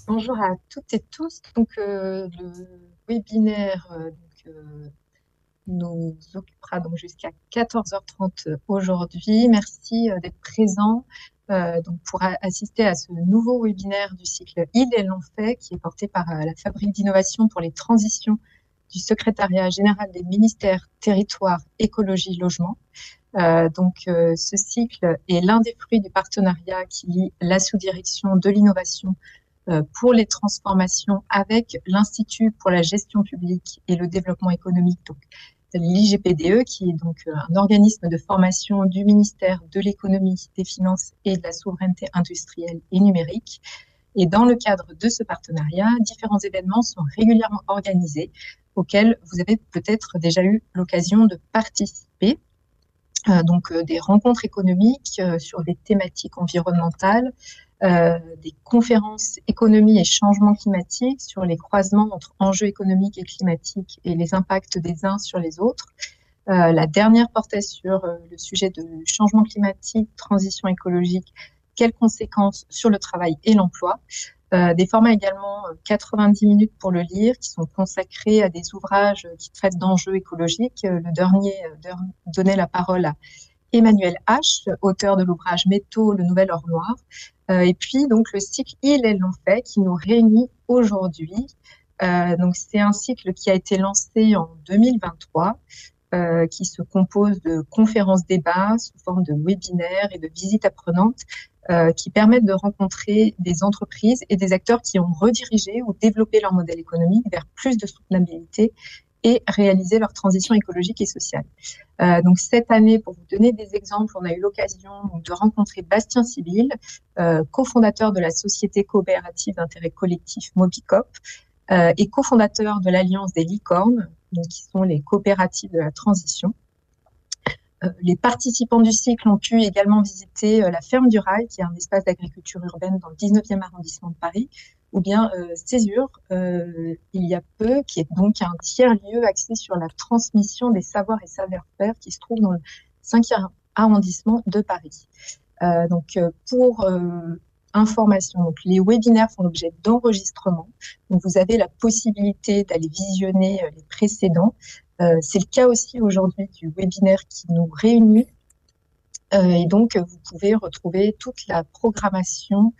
Bonjour à toutes et tous. Le webinaire nous occupera donc jusqu'à 14h30 aujourd'hui. Merci d'être présents pour assister à ce nouveau webinaire du cycle Ils et l'ont fait, qui est porté par la Fabrique d'innovation pour les transitions du secrétariat général des ministères Territoires, Écologie, Logement. Ce cycle est l'un des fruits du partenariat qui lie la sous-direction de l'innovation pour les transformations avec l'Institut pour la gestion publique et le développement économique, donc l'IGPDE, qui est donc un organisme de formation du ministère de l'économie, des finances et de la souveraineté industrielle et numérique. Et dans le cadre de ce partenariat, différents événements sont régulièrement organisés auxquels vous avez peut-être déjà eu l'occasion de participer. Des rencontres économiques sur des thématiques environnementales, des conférences économie et changement climatique sur les croisements entre enjeux économiques et climatiques et les impacts des uns sur les autres. La dernière portait sur le sujet de changement climatique, transition écologique, quelles conséquences sur le travail et l'emploi. Des formats également 90 minutes pour le lire, qui sont consacrés à des ouvrages qui traitent d'enjeux écologiques. Le dernier donnait la parole à Emmanuel H., auteur de l'ouvrage Métaux, le nouvel or noir. Et puis, donc, le cycle Ils et l'ont fait, qui nous réunit aujourd'hui. C'est un cycle qui a été lancé en 2023, qui se compose de conférences-débats sous forme de webinaires et de visites apprenantes qui permettent de rencontrer des entreprises et des acteurs qui ont redirigé ou développé leur modèle économique vers plus de soutenabilité et réaliser leur transition écologique et sociale. Cette année, pour vous donner des exemples, on a eu l'occasion de rencontrer Bastien Sibyl, cofondateur de la société coopérative d'intérêt collectif Mobicop et cofondateur de l'Alliance des licornes, qui sont les coopératives de la transition. Les participants du cycle ont pu également visiter la Ferme du Rail, qui est un espace d'agriculture urbaine dans le 19e arrondissement de Paris, ou bien Césure, il y a peu, qui est donc un tiers-lieu axé sur la transmission des savoirs et savoir-faire qui se trouve dans le 5e arrondissement de Paris. Pour information, donc les webinaires font l'objet d'enregistrement. Donc vous avez la possibilité d'aller visionner les précédents. C'est le cas aussi aujourd'hui du webinaire qui nous réunit. Vous pouvez retrouver toute la programmation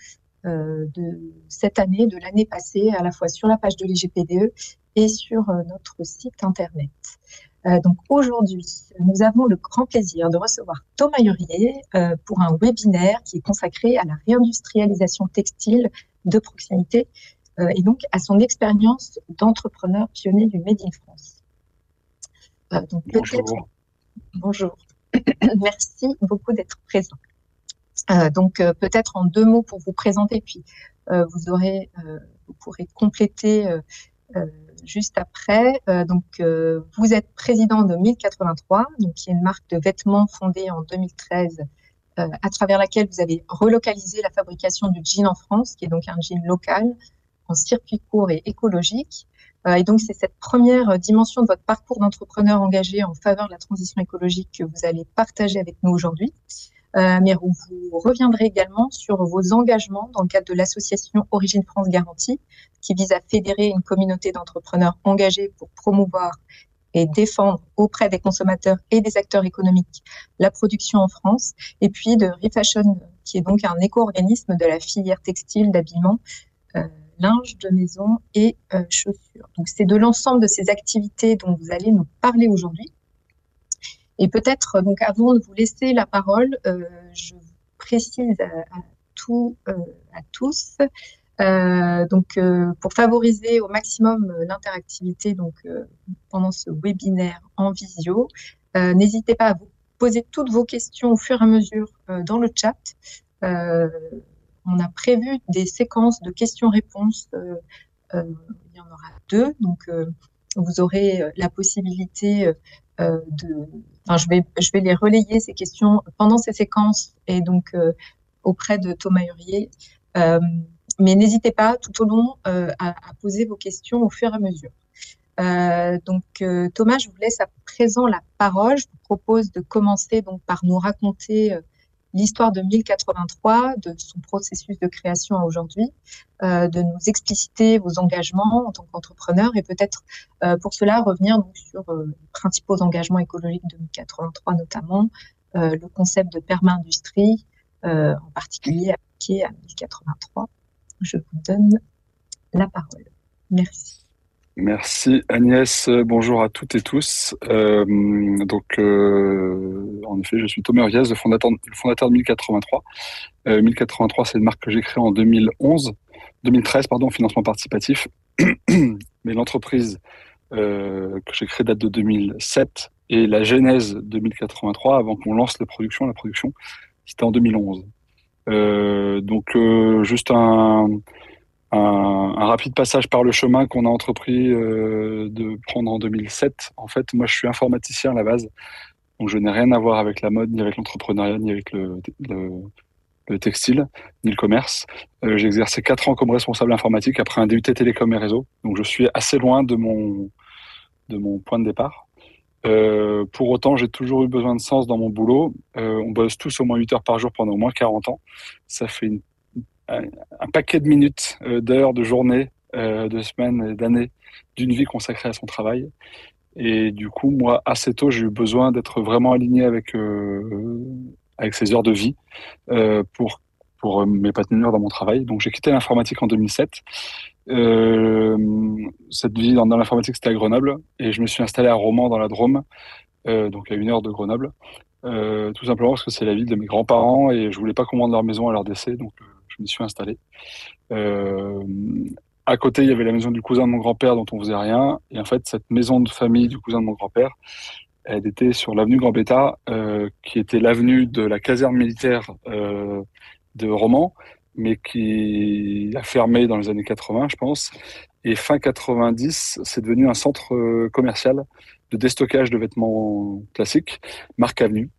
de cette année, de l'année passée, à la fois sur la page de l'IGPDE et sur notre site internet. Aujourd'hui, nous avons le grand plaisir de recevoir Thomas Hurier pour un webinaire qui est consacré à la réindustrialisation textile de proximité et donc à son expérience d'entrepreneur pionnier du Made in France. Bonjour. Bonjour. Merci beaucoup d'être présent. Peut-être en 2 mots pour vous présenter, puis vous pourrez compléter juste après. Vous êtes président de 1083, qui est une marque de vêtements fondée en 2013, à travers laquelle vous avez relocalisé la fabrication du jean en France, qui est donc un jean local, en circuit court et écologique. C'est cette première dimension de votre parcours d'entrepreneur engagé en faveur de la transition écologique que vous allez partager avec nous aujourd'hui. Mais vous reviendrez également sur vos engagements dans le cadre de l'association Origine France Garantie, qui vise à fédérer une communauté d'entrepreneurs engagés pour promouvoir et défendre auprès des consommateurs et des acteurs économiques la production en France, et puis de Refashion, qui est donc un éco-organisme de la filière textile, d'habillement, linge de maison et chaussures. Donc, c'est de l'ensemble de ces activités dont vous allez nous parler aujourd'hui. Et peut-être, avant de vous laisser la parole, je vous précise à tous, pour favoriser au maximum l'interactivité pendant ce webinaire en visio, n'hésitez pas à vous poser toutes vos questions au fur et à mesure dans le chat. On a prévu des séquences de questions-réponses. Il y en aura 2, vous aurez la possibilité je vais les relayer, ces questions, pendant ces séquences et auprès de Thomas Hurier. Mais n'hésitez pas tout au long à poser vos questions au fur et à mesure. Thomas, je vous laisse à présent la parole. Je vous propose de commencer par nous raconter l'histoire de 1083, de son processus de création à aujourd'hui, de nous expliciter vos engagements en tant qu'entrepreneur et peut-être pour cela revenir donc, sur les principaux engagements écologiques de 1083 notamment, le concept de perma-industrie, en particulier appliqué à 1083. Je vous donne la parole. Merci. Merci Agnès, bonjour à toutes et tous. En effet, je suis Thomas Urias, le fondateur de 1083. 1083, c'est une marque que j'ai créée en 2013, pardon, financement participatif. Mais l'entreprise que j'ai créée date de 2007 et la genèse de 1083, avant qu'on lance la production, c'était en 2011. Juste un rapide passage par le chemin qu'on a entrepris de prendre en 2007. En fait, moi, je suis informaticien à la base, donc je n'ai rien à voir avec la mode, ni avec l'entrepreneuriat, ni avec le textile, ni le commerce. J'ai exercé 4 ans comme responsable informatique après un DUT télécom et réseau, donc je suis assez loin de mon point de départ. Pour autant, j'ai toujours eu besoin de sens dans mon boulot. On bosse tous au moins 8 heures par jour pendant au moins 40 ans. Ça fait un paquet de minutes, d'heures, de journées, de semaines et d'années d'une vie consacrée à son travail. Et du coup, moi, assez tôt, j'ai eu besoin d'être vraiment aligné avec ces heures de vie pour m'épanouir dans mon travail. Donc, j'ai quitté l'informatique en 2007. Cette vie dans l'informatique, c'était à Grenoble. Et je me suis installé à Romans, dans la Drôme, donc à 1 heure de Grenoble. Tout simplement parce que c'est la ville de mes grands-parents et je voulais pas qu'on vende leur maison à leur décès. Donc, je m'y suis installé. Euh, à côté, il y avait la maison du cousin de mon grand-père dont on faisait rien. Et en fait, cette maison de famille du cousin de mon grand-père, elle était sur l'avenue Gambetta, qui était l'avenue de la caserne militaire de Romans, mais qui a fermé dans les années 80, je pense. Et fin 90, c'est devenu un centre commercial de déstockage de vêtements classiques, Marc Avenue.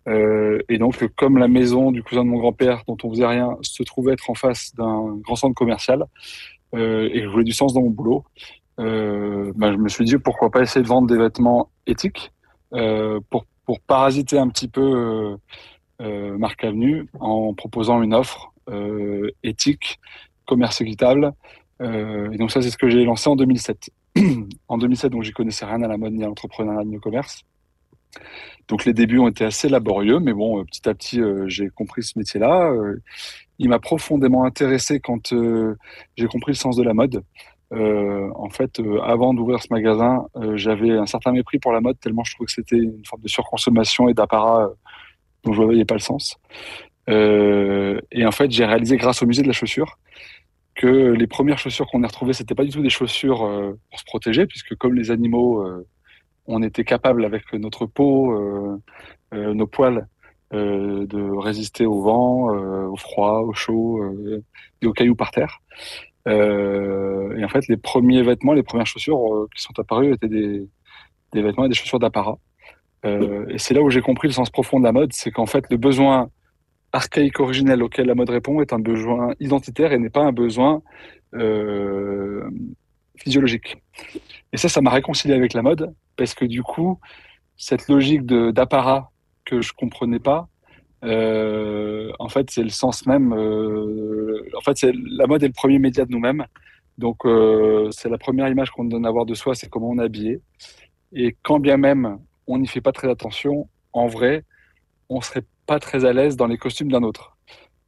Et donc, comme la maison du cousin de mon grand-père, dont on faisait rien, se trouvait être en face d'un grand centre commercial, et que je voulais du sens dans mon boulot, je me suis dit pourquoi pas essayer de vendre des vêtements éthiques pour parasiter un petit peu Marc Avenue en proposant une offre éthique, commerce équitable. Et donc ça, c'est ce que j'ai lancé en 2007. En 2007, donc j'y connaissais rien à la mode, ni à l'entrepreneuriat, ni au commerce. Donc les débuts ont été assez laborieux, mais bon, petit à petit, j'ai compris ce métier-là. Il m'a profondément intéressé quand j'ai compris le sens de la mode. Avant d'ouvrir ce magasin, j'avais un certain mépris pour la mode, tellement je trouvais que c'était une forme de surconsommation et d'apparat dont je ne voyais pas le sens. Et en fait, j'ai réalisé grâce au musée de la chaussure que les premières chaussures qu'on a retrouvées, c'était pas du tout des chaussures pour se protéger, puisque comme les animaux, on était capable avec notre peau, nos poils, de résister au vent, au froid, au chaud et aux cailloux par terre. Et en fait, les premiers vêtements, les premières chaussures qui sont apparues étaient des vêtements et des chaussures d'apparat. Et c'est là où j'ai compris le sens profond de la mode, c'est qu'en fait, le besoin archaïque originel auquel la mode répond est un besoin identitaire et n'est pas un besoin euh, physiologique. Et ça m'a réconcilié avec la mode, parce que du coup, cette logique d'apparat que je comprenais pas, en fait, c'est le sens même. La mode est le premier média de nous-mêmes. Donc, c'est la première image qu'on donne à voir de soi, c'est comment on est habillé. Et quand bien même on n'y fait pas très attention, en vrai, on serait pas très à l'aise dans les costumes d'un autre.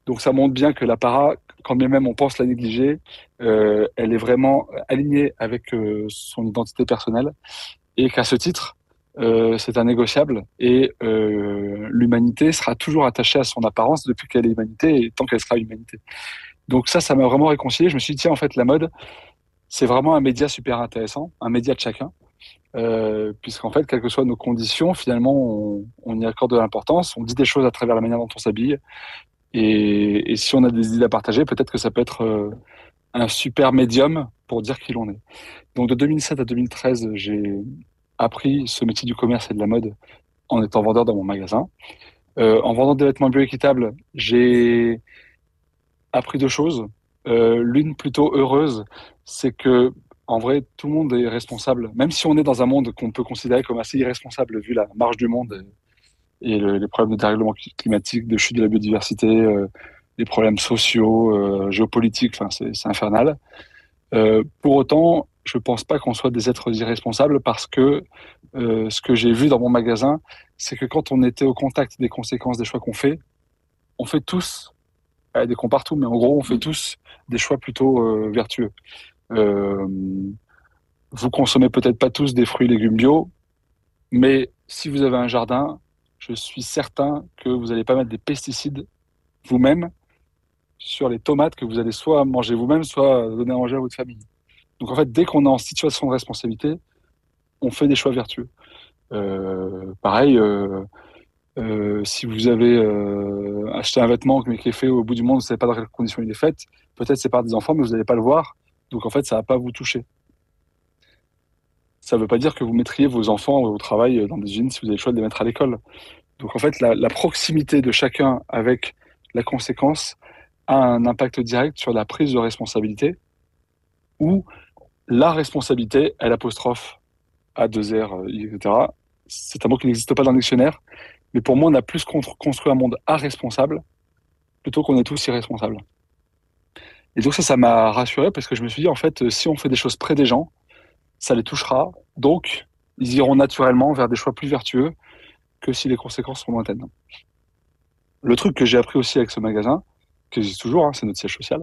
Donc, ça montre bien que l'apparat, quand bien même on pense la négliger, elle est vraiment alignée avec son identité personnelle et qu'à ce titre, c'est un négociable et l'humanité sera toujours attachée à son apparence depuis qu'elle est humanité et tant qu'elle sera humanité. Donc ça m'a vraiment réconcilié. Je me suis dit, tiens, en fait, la mode, c'est vraiment un média super intéressant, un média de chacun, puisqu'en fait, quelles que soient nos conditions, finalement, on y accorde de l'importance, on dit des choses à travers la manière dont on s'habille, et si on a des idées à partager, peut-être que ça peut être un super médium pour dire qui l'on est. Donc de 2007 à 2013, j'ai appris ce métier du commerce et de la mode en étant vendeur dans mon magasin. En vendant des vêtements bioéquitables, j'ai appris 2 choses. L'une plutôt heureuse, c'est que en vrai, tout le monde est responsable, même si on est dans un monde qu'on peut considérer comme assez irresponsable vu la marge du monde et les problèmes de dérèglement climatique, de chute de la biodiversité, les problèmes sociaux, géopolitiques, enfin, c'est infernal. Pour autant, je pense pas qu'on soit des êtres irresponsables parce que ce que j'ai vu dans mon magasin, c'est que quand on était au contact des conséquences des choix qu'on fait, on fait tous, il y a des cons partout, mais en gros, on fait tous des choix plutôt vertueux. Euh, Vous consommez peut-être pas tous des fruits et légumes bio, mais si vous avez un jardin, je suis certain que vous n'allez pas mettre des pesticides vous-même sur les tomates que vous allez soit manger vous-même, soit donner à manger à votre famille. Donc en fait, dès qu'on est en situation de responsabilité, on fait des choix vertueux. Pareil, si vous avez acheté un vêtement mais qui est fait au bout du monde, vous ne savez pas dans quelles conditions il est fait, peut-être c'est par des enfants, mais vous n'allez pas le voir. Donc en fait, ça ne va pas vous toucher. Ça ne veut pas dire que vous mettriez vos enfants au travail dans des jeans si vous avez le choix de les mettre à l'école. Donc en fait, la proximité de chacun avec la conséquence a un impact direct sur la prise de responsabilité ou la responsabilité, L apostrophe A, 2 R, etc. C'est un mot qui n'existe pas dans le dictionnaire, mais pour moi, on a plus construit un monde responsable plutôt qu'on est tous irresponsables. Et donc ça m'a rassuré parce que je me suis dit, en fait, si on fait des choses près des gens, ça les touchera. Donc, ils iront naturellement vers des choix plus vertueux que si les conséquences sont lointaines. Le truc que j'ai appris aussi avec ce magasin, qui existe toujours, hein, c'est notre siège social,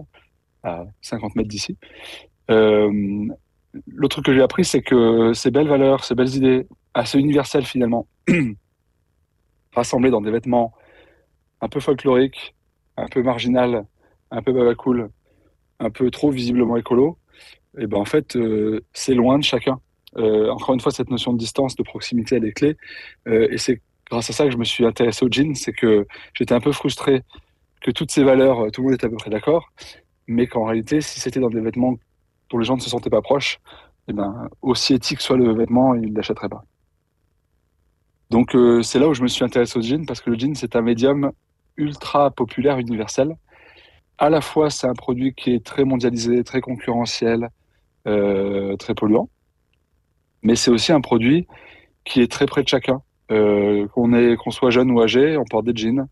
à 50 mètres d'ici. Euh, le truc que j'ai appris, c'est que ces belles valeurs, ces belles idées, assez universelles finalement, rassemblées dans des vêtements un peu folkloriques, un peu marginal, un peu babacool, un peu trop visiblement écolo, et ben en fait, c'est loin de chacun. Encore une fois, cette notion de distance, de proximité, elle est clé. Et c'est grâce à ça que je me suis intéressé au jean, c'est que j'étais un peu frustré que toutes ces valeurs, tout le monde était à peu près d'accord, mais qu'en réalité, si c'était dans des vêtements dont les gens ne se sentaient pas proches, et ben, aussi éthique soit le vêtement, ils ne l'achèteraient pas. Donc c'est là où je me suis intéressé au jean, parce que le jean, c'est un médium ultra populaire, universel. À la fois, c'est un produit qui est très mondialisé, très concurrentiel, très polluant, mais c'est aussi un produit qui est très près de chacun. Qu'on soit jeune ou âgé, on porte des jeans.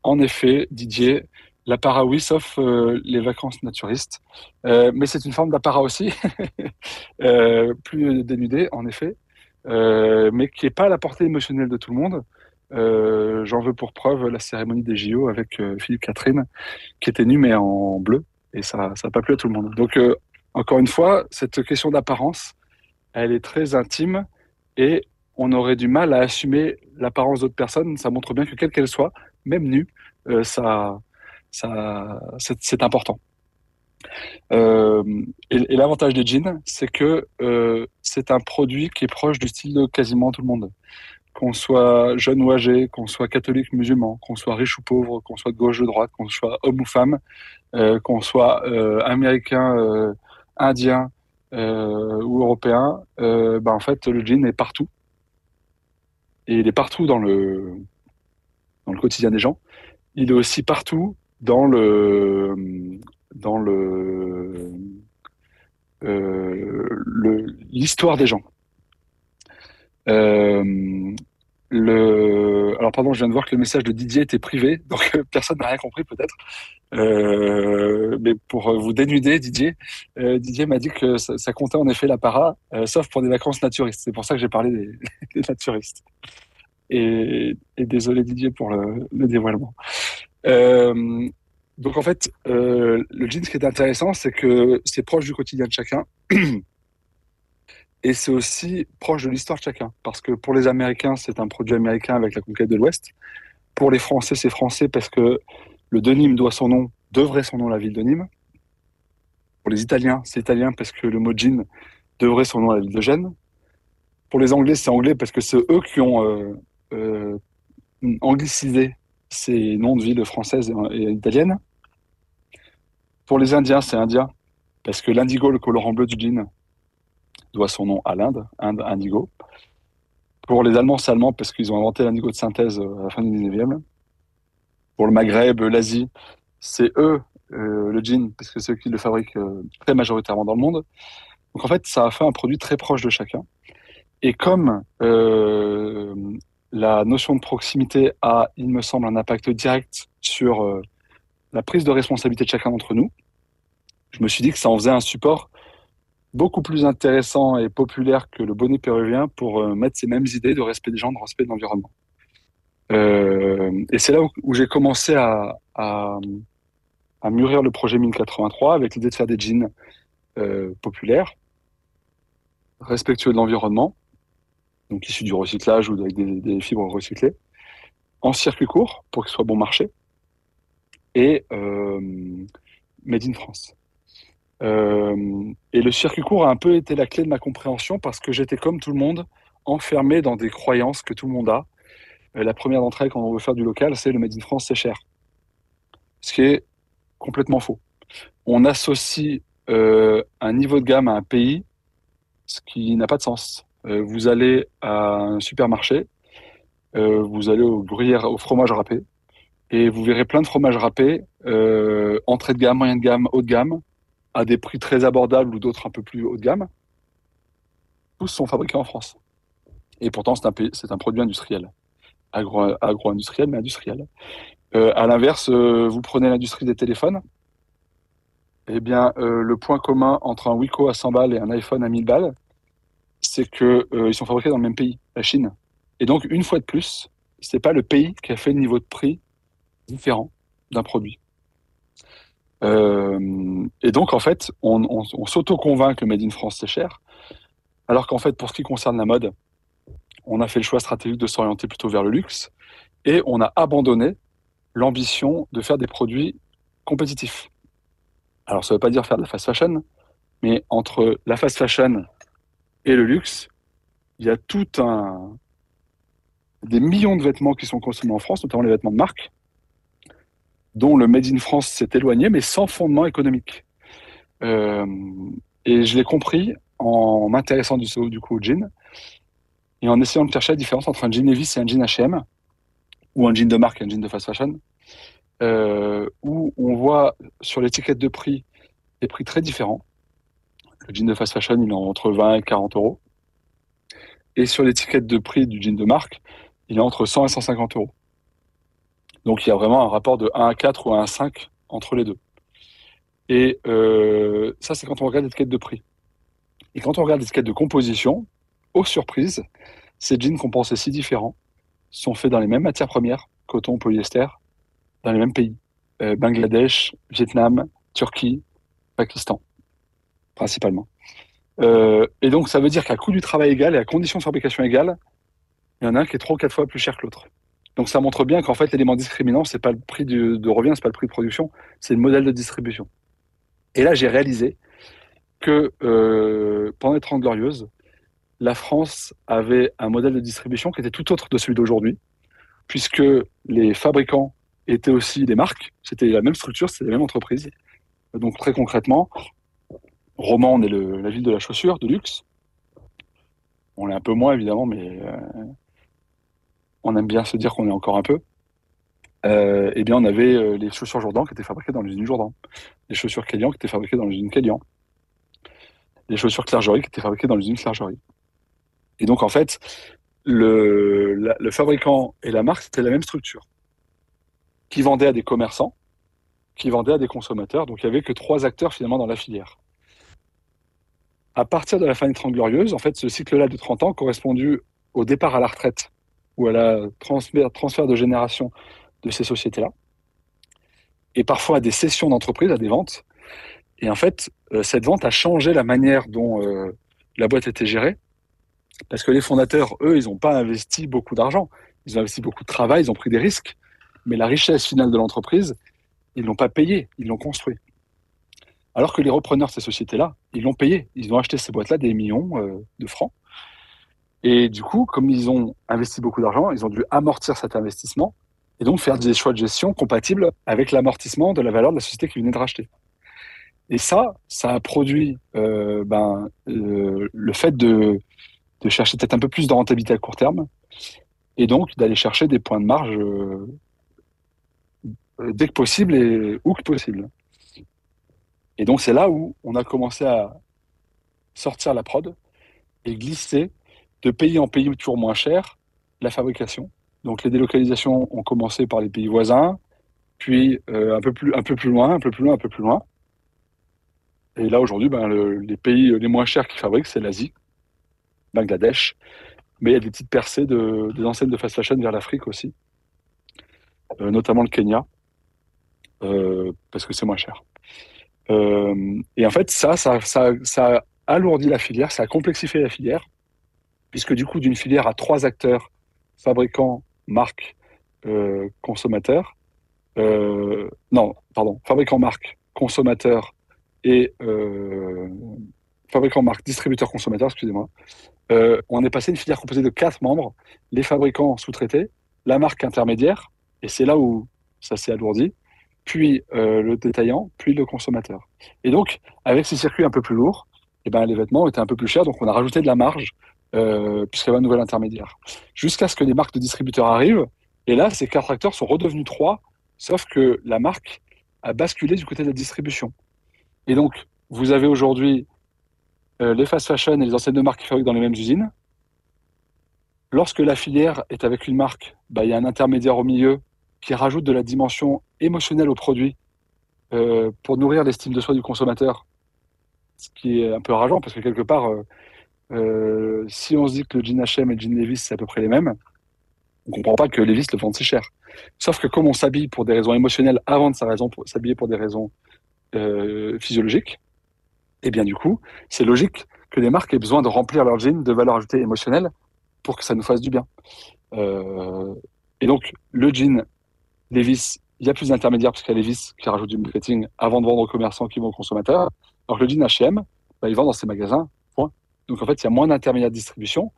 En effet, Didier, l'apparat oui, sauf les vacances naturistes. Mais c'est une forme d'apparat aussi, plus dénudé, en effet, mais qui n'est pas à la portée émotionnelle de tout le monde. J'en veux pour preuve la cérémonie des JO avec Philippe Catherine, qui était nu mais en bleu, et ça n'a pas plu à tout le monde. Donc, encore une fois, cette question d'apparence, elle est très intime et on aurait du mal à assumer l'apparence d'autres personnes. Ça montre bien que quelle qu'elle soit, même nue, c'est important. Euh, et l'avantage des jeans, c'est que c'est un produit qui est proche du style de quasiment tout le monde. Qu'on soit jeune ou âgé, qu'on soit catholique, musulman, qu'on soit riche ou pauvre, qu'on soit de gauche ou de droite, qu'on soit homme ou femme, qu'on soit américain, indien ou européen, bah, en fait, le jean est partout. Et il est partout dans le quotidien des gens. Il est aussi partout dans l'histoire des gens. Euh, alors, pardon, je viens de voir que le message de Didier était privé, donc personne n'a rien compris peut-être. Mais pour vous dénuder, Didier m'a dit que ça comptait en effet l'apparat, sauf pour des vacances naturistes. C'est pour ça que j'ai parlé des naturistes. Et désolé Didier pour le dévoilement. Euh, donc en fait, le jean, ce qui est intéressant, c'est que c'est proche du quotidien de chacun. Et c'est aussi proche de l'histoire de chacun. Parce que pour les Américains, c'est un produit américain avec la conquête de l'Ouest. Pour les Français, c'est français parce que le de Nîmes devrait son nom à la ville de Nîmes. Pour les Italiens, c'est italien parce que le mot jean devrait son nom à la ville de Gênes. Pour les Anglais, c'est anglais parce que c'est eux qui ont euh, anglicisé ces noms de villes françaises et italiennes. Pour les Indiens, c'est indien parce que l'indigo, le colorant bleu du jean, doit son nom à l'Inde, Inde indigo. Pour les Allemands, c'est allemand parce qu'ils ont inventé l'indigo de synthèse à la fin du 19e. Pour le Maghreb, l'Asie, c'est eux, le jean, parce que c'est eux qui le fabriquent très majoritairement dans le monde. Donc en fait, ça a fait un produit très proche de chacun. Et comme la notion de proximité a, il me semble, un impact direct sur la prise de responsabilité de chacun d'entre nous. Je me suis dit que ça en faisait un support beaucoup plus intéressant et populaire que le bonnet péruvien pour mettre ces mêmes idées de respect des gens, de respect de l'environnement. Et c'est là où j'ai commencé à mûrir le projet 1083 avec l'idée de faire des jeans populaires, respectueux de l'environnement, donc issus du recyclage ou avec des fibres recyclées, en circuit court pour qu'ils soient bon marché et made in France. Et le circuit court a un peu été la clé de ma compréhension parce que j'étais comme tout le monde enfermé dans des croyances que tout le monde a. La première d'entre elles, quand on veut faire du local, c'est le made in France, c'est cher. Ce qui est complètement faux. On associe un niveau de gamme à un pays, ce qui n'a pas de sens. Vous allez à un supermarché, vous allez au gruyère, au fromage râpé, et vous verrez plein de fromages râpés, entrée de gamme, moyenne de gamme, haut de gamme, à des prix très abordables ou d'autres un peu plus haut de gamme. Tous sont fabriqués en France. Et pourtant, c'est un produit industriel. Agro-industriel, mais industriel. À l'inverse, vous prenez l'industrie des téléphones, eh bien, le point commun entre un Wiko à 100 balles et un iPhone à 1000 balles, c'est que ils sont fabriqués dans le même pays, la Chine. Et donc, une fois de plus, c'est pas le pays qui a fait le niveau de prix différent d'un produit. Et donc, en fait, on s'auto-convainc que le Made in France, c'est cher, alors qu'en fait, pour ce qui concerne la mode, on a fait le choix stratégique de s'orienter plutôt vers le luxe, et on a abandonné l'ambition de faire des produits compétitifs. Alors, ça ne veut pas dire faire de la fast fashion, mais entre la fast fashion et le luxe, il y a des millions de vêtements qui sont consommés en France, notamment les vêtements de marque, dont le Made in France s'est éloigné, mais sans fondement économique. Euh, et je l'ai compris en m'intéressant du coup au jean et en essayant de chercher la différence entre un jean Levi's et un jean H&M, ou un jean de marque et un jean de fast fashion, où on voit sur l'étiquette de prix des prix très différents. Le jean de fast fashion, il est entre 20 et 40 euros. Et sur l'étiquette de prix du jean de marque, il est entre 100 et 150 euros. Donc il y a vraiment un rapport de 1 à 4 ou 1 à 5 entre les deux. Et ça, c'est quand on regarde l'étiquette de prix. Et quand on regarde l'étiquette de composition, aux surprises, ces jeans qu'on pensait si différents sont faits dans les mêmes matières premières, coton, polyester, dans les mêmes pays. Bangladesh, Vietnam, Turquie, Pakistan, principalement. Et donc, ça veut dire qu'à coût du travail égal et à condition de fabrication égale, il y en a un qui est 3 ou 4 fois plus cher que l'autre. Donc, ça montre bien qu'en fait, l'élément discriminant, c'est pas le prix de revient, c'est pas le prix de production, c'est le modèle de distribution. Et là, j'ai réalisé que pendant les 30 Glorieuses, la France avait un modèle de distribution qui était tout autre de celui d'aujourd'hui, puisque les fabricants étaient aussi des marques, c'était la même structure, c'était la même entreprise. Donc très concrètement, Romans, on est la ville de la chaussure, de luxe. On l'est un peu moins évidemment, mais on aime bien se dire qu'on est encore un peu. Eh bien, on avait les chaussures Jourdan qui étaient fabriquées dans l'usine Jourdan, les chaussures Kélian qui étaient fabriquées dans l'usine Kélian, les chaussures Clergerie qui étaient fabriquées dans l'usine Clergerie. Et donc, en fait, le fabricant et la marque, c'était la même structure, qui vendait à des commerçants, qui vendait à des consommateurs. Donc, il n'y avait que 3 acteurs finalement dans la filière. À partir de la fin des 30 Glorieuses, en fait, ce cycle-là de 30 ans correspondu au départ à la retraite ou à la transfert de génération de ces sociétés-là, et parfois à des cessions d'entreprises, à des ventes. Et en fait, cette vente a changé la manière dont la boîte était gérée, parce que les fondateurs, eux, ils n'ont pas investi beaucoup d'argent. Ils ont investi beaucoup de travail, ils ont pris des risques, mais la richesse finale de l'entreprise, ils l'ont pas payée, ils l'ont construit. Alors que les repreneurs de ces sociétés-là, ils l'ont payé. Ils ont acheté ces boîtes-là des millions de francs. Et du coup, comme ils ont investi beaucoup d'argent, ils ont dû amortir cet investissement et donc faire des choix de gestion compatibles avec l'amortissement de la valeur de la société qui venait de racheter. Et ça a produit le fait de chercher peut-être un peu plus de rentabilité à court terme et donc d'aller chercher des points de marge dès que possible et où que possible. Et donc c'est là où on a commencé à sortir la prod et glisser de pays en pays toujours moins cher la fabrication. Donc les délocalisations ont commencé par les pays voisins, puis un peu plus loin, un peu plus loin, un peu plus loin. Et là, aujourd'hui, les pays les moins chers qui fabriquent, c'est l'Asie, Bangladesh. Mais il y a des petites percées des enseignes de fast fashion vers l'Afrique aussi, notamment le Kenya, parce que c'est moins cher. Et en fait, ça alourdit la filière, ça a complexifié la filière, puisque du coup, d'une filière à trois acteurs, fabricants, marques, consommateurs, non, pardon, fabricants, marques, consommateurs et fabricants, marques, distributeurs, consommateurs, excusez-moi, on est passé à une filière composée de quatre membres, les fabricants sous-traités, la marque intermédiaire, et c'est là où ça s'est alourdi, puis le détaillant, puis le consommateur. Et donc, avec ces circuits un peu plus lourds, eh ben, les vêtements étaient un peu plus chers, donc on a rajouté de la marge, puisqu'il y avait un nouvel intermédiaire. Jusqu'à ce que les marques de distributeurs arrivent, et là, ces quatre acteurs sont redevenus trois, sauf que la marque a basculé du côté de la distribution. Et donc, vous avez aujourd'hui les fast fashion et les enseignes de marque qui fabriquent dans les mêmes usines. Lorsque la filière est avec une marque, il y a un intermédiaire au milieu qui rajoute de la dimension émotionnelle au produit pour nourrir l'estime de soi du consommateur, ce qui est un peu rageant parce que quelque part, si on se dit que le jean H&M et le jean Levi's c'est à peu près les mêmes, on comprend pas que Levi's le vende si cher. Sauf que comme on s'habille pour des raisons émotionnelles avant de s'habiller pour des raisons physiologiques, et bien du coup, c'est logique que les marques aient besoin de remplir leur jean de valeur ajoutée émotionnelle pour que ça nous fasse du bien. Et donc, le jean Levi's, il y a plus d'intermédiaires parce qu'il y a Levi's qui rajoute du marketing avant de vendre aux commerçants qui vont aux consommateurs. Alors que le jean H&M, il vend dans ses magasins, point. Donc en fait, il y a moins d'intermédiaires de distribution.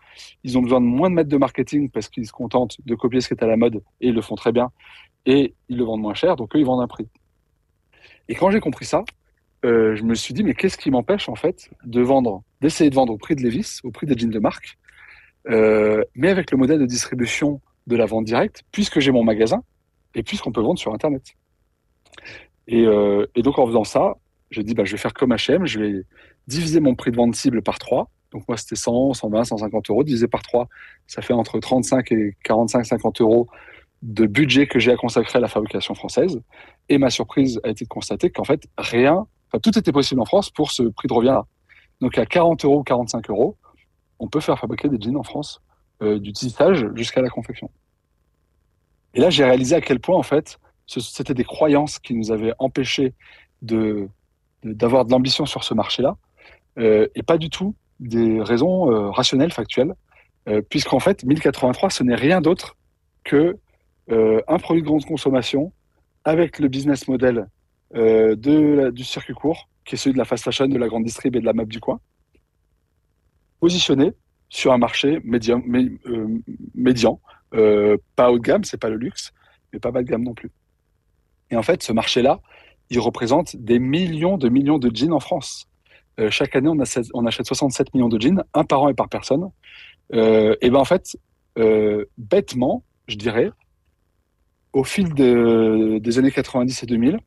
Ils ont besoin de moins de mètres de marketing parce qu'ils se contentent de copier ce qui est à la mode et ils le font très bien. Et ils le vendent moins cher, donc eux, ils vendent un prix. Et quand j'ai compris ça, je me suis dit, mais qu'est-ce qui m'empêche en fait d'essayer de vendre au prix de Levi's, au prix des jeans de marque, mais avec le modèle de distribution de la vente directe, puisque j'ai mon magasin et puisqu'on peut vendre sur Internet. Et donc en faisant ça, j'ai dit, je vais faire comme H&M, je vais diviser mon prix de vente cible par 3. Donc moi, c'était 100, 120, 150 euros. Divisé par 3, ça fait entre 35 et 45, 50 euros de budget que j'ai à consacrer à la fabrication française. Et ma surprise a été de constater qu'en fait, tout était possible en France pour ce prix de revient-là. Donc à 40 euros, 45 euros, on peut faire fabriquer des jeans en France, du tissage jusqu'à la confection. Et là, j'ai réalisé à quel point, en fait, c'était des croyances qui nous avaient empêchés d'avoir de l'ambition sur ce marché-là, et pas du tout des raisons rationnelles, factuelles, puisqu'en fait, 1083, ce n'est rien d'autre que un produit de grande consommation avec le business model du circuit court, qui est celui de la fast fashion, de la grande distrib et de la meuble du coin, positionné sur un marché médian, pas haut de gamme, c'est pas le luxe, mais pas bas de gamme non plus. Et en fait, ce marché-là, il représente des millions de jeans en France. Chaque année, on achète 67 millions de jeans, un par an et par personne. Et en fait, bêtement, je dirais, au fil des années 90 et 2000,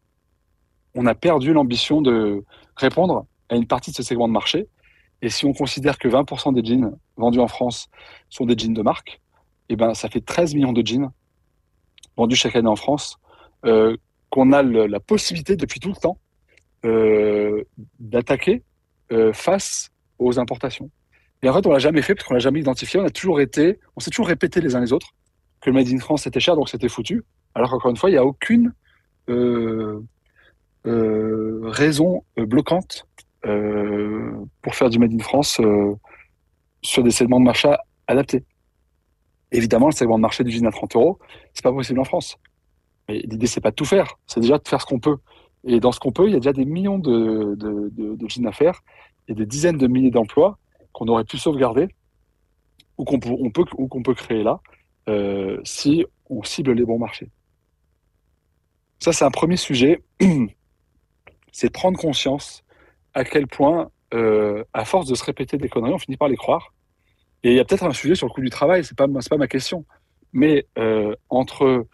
on a perdu l'ambition de répondre à une partie de ce segment de marché. Et si on considère que 20% des jeans vendus en France sont des jeans de marque, ça fait 13 millions de jeans vendus chaque année en France, qu'on a la possibilité depuis tout le temps d'attaquer face aux importations. Et en fait, on l'a jamais fait parce qu'on l'a jamais identifié. On s'est toujours répété les uns les autres que le Made in France était cher, donc c'était foutu. Alors qu'encore une fois, il n'y a aucune raison bloquante pour faire du Made in France sur des segments de marché adaptés. Évidemment, le segment de marché du jean à 30 euros, c'est pas possible en France. Mais l'idée, c'est pas de tout faire, c'est déjà de faire ce qu'on peut. Et dans ce qu'on peut, il y a déjà des millions de jeans à faire et des dizaines de milliers d'emplois qu'on aurait pu sauvegarder ou qu'on peut créer là si on cible les bons marchés. Ça, c'est un premier sujet, c'est prendre conscience à quel point, à force de se répéter des conneries, on finit par les croire. Et il y a peut-être un sujet sur le coût du travail, c'est pas ma question, mais entre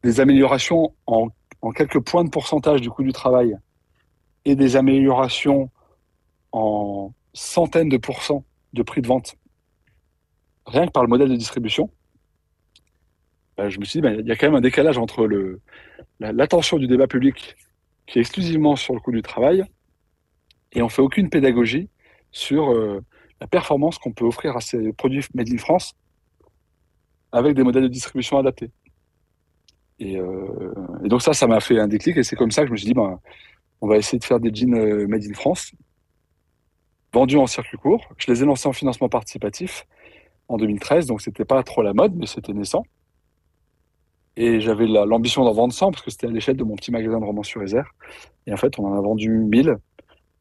des améliorations en quelques points de pourcentage du coût du travail et des améliorations en centaines de pourcents de prix de vente rien que par le modèle de distribution, je me suis dit, il y a quand même un décalage entre l'attention du débat public qui est exclusivement sur le coût du travail et on fait aucune pédagogie sur la performance qu'on peut offrir à ces produits made in France avec des modèles de distribution adaptés. Et donc ça m'a fait un déclic et c'est comme ça que je me suis dit, on va essayer de faire des jeans made in France, vendus en circuit court. Je les ai lancés en financement participatif en 2013, donc c'était pas trop la mode, mais c'était naissant. Et j'avais l'ambition d'en vendre 100 parce que c'était à l'échelle de mon petit magasin de Romans-sur-Isère. Et en fait, on en a vendu 1000.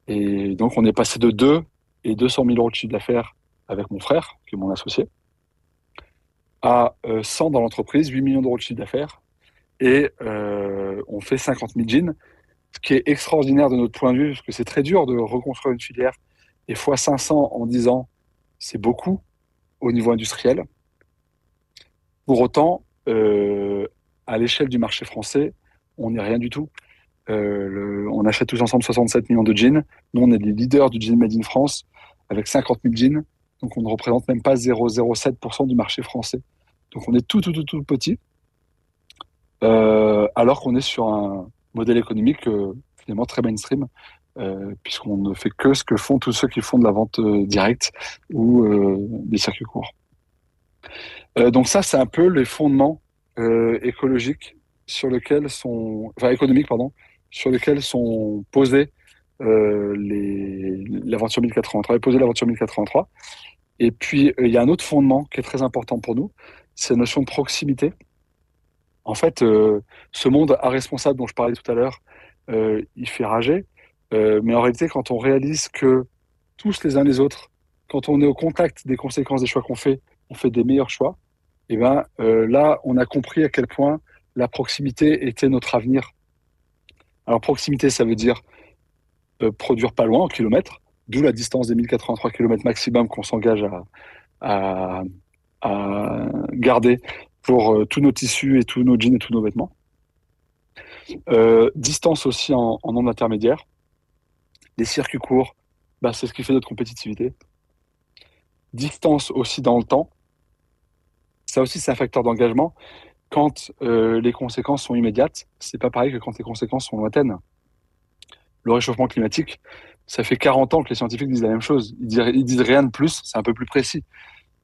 Et donc, on est passé de 2 et 200 000 euros de chiffre d'affaires avec mon frère, qui est mon associé, à 100 dans l'entreprise, 8 millions d'euros de chiffre d'affaires. Et on fait 50 000 jeans, ce qui est extraordinaire de notre point de vue, parce que c'est très dur de reconstruire une filière. Et fois 500 en 10 ans, c'est beaucoup au niveau industriel. Pour autant, à l'échelle du marché français, on n'est rien du tout. On achète tous ensemble 67 millions de jeans. Nous, on est les leaders du jean made in France avec 50 000 jeans. Donc, on ne représente même pas 0,07% du marché français. Donc, on est tout petit. Alors qu'on est sur un modèle économique finalement très mainstream, puisqu'on ne fait que ce que font tous ceux qui font de la vente directe ou des circuits courts. Donc ça, c'est un peu les fondements écologiques économiques, pardon, sur lesquels sont posés l'aventure 1083, posée l'aventure 1083. Et puis, il y a un autre fondement qui est très important pour nous, c'est la notion de proximité. En fait, ce monde irresponsable dont je parlais tout à l'heure, il fait rager. Mais en réalité, quand on réalise que tous les uns les autres, quand on est au contact des conséquences des choix qu'on fait, on fait des meilleurs choix. Et là, on a compris à quel point la proximité était notre avenir. Alors, proximité, ça veut dire produire pas loin, en kilomètres, d'où la distance des 1083 km maximum qu'on s'engage à garder pour tous nos tissus et tous nos jeans et tous nos vêtements. Distance aussi en nombre intermédiaire. Les circuits courts, c'est ce qui fait notre compétitivité. Distance aussi dans le temps. Ça aussi, c'est un facteur d'engagement. Quand les conséquences sont immédiates, c'est pas pareil que quand les conséquences sont lointaines. Le réchauffement climatique, ça fait 40 ans que les scientifiques disent la même chose. Ils disent rien de plus, c'est un peu plus précis.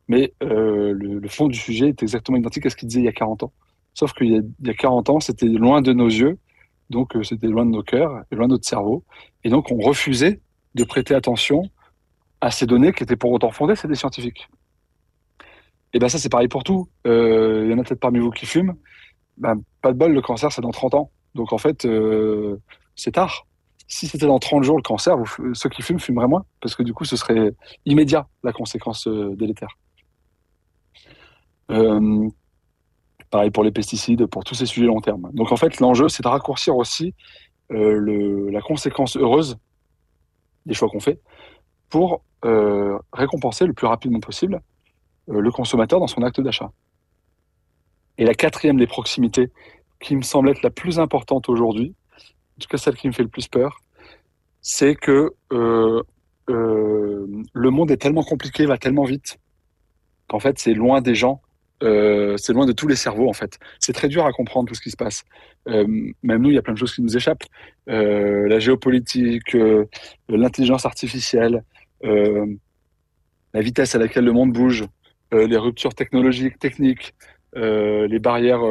Mais le fond du sujet est exactement identique à ce qu'ils disaient il y a 40 ans. Sauf qu'il y a 40 ans, c'était loin de nos yeux, donc c'était loin de nos cœurs, et loin de notre cerveau. Et donc on refusait de prêter attention à ces données qui étaient pour autant fondées, c'est des scientifiques. Et ça, c'est pareil pour tout. Il y en a peut-être parmi vous qui fument. Pas de bol, le cancer, c'est dans 30 ans. Donc en fait, c'est tard. Si c'était dans 30 jours le cancer, ceux qui fument fumeraient moins, parce que du coup, ce serait immédiat, la conséquence délétère. Pareil pour les pesticides, pour tous ces sujets long terme. Donc en fait, l'enjeu, c'est de raccourcir aussi la conséquence heureuse des choix qu'on fait pour récompenser le plus rapidement possible le consommateur dans son acte d'achat. Et la quatrième des proximités, qui me semble être la plus importante aujourd'hui, en tout cas celle qui me fait le plus peur, c'est que le monde est tellement compliqué, va tellement vite, qu'en fait, c'est loin des gens, c'est loin de tous les cerveaux, en fait. C'est très dur à comprendre tout ce qui se passe. Même nous, il y a plein de choses qui nous échappent. La géopolitique, l'intelligence artificielle, la vitesse à laquelle le monde bouge, les ruptures technologiques, techniques, les barrières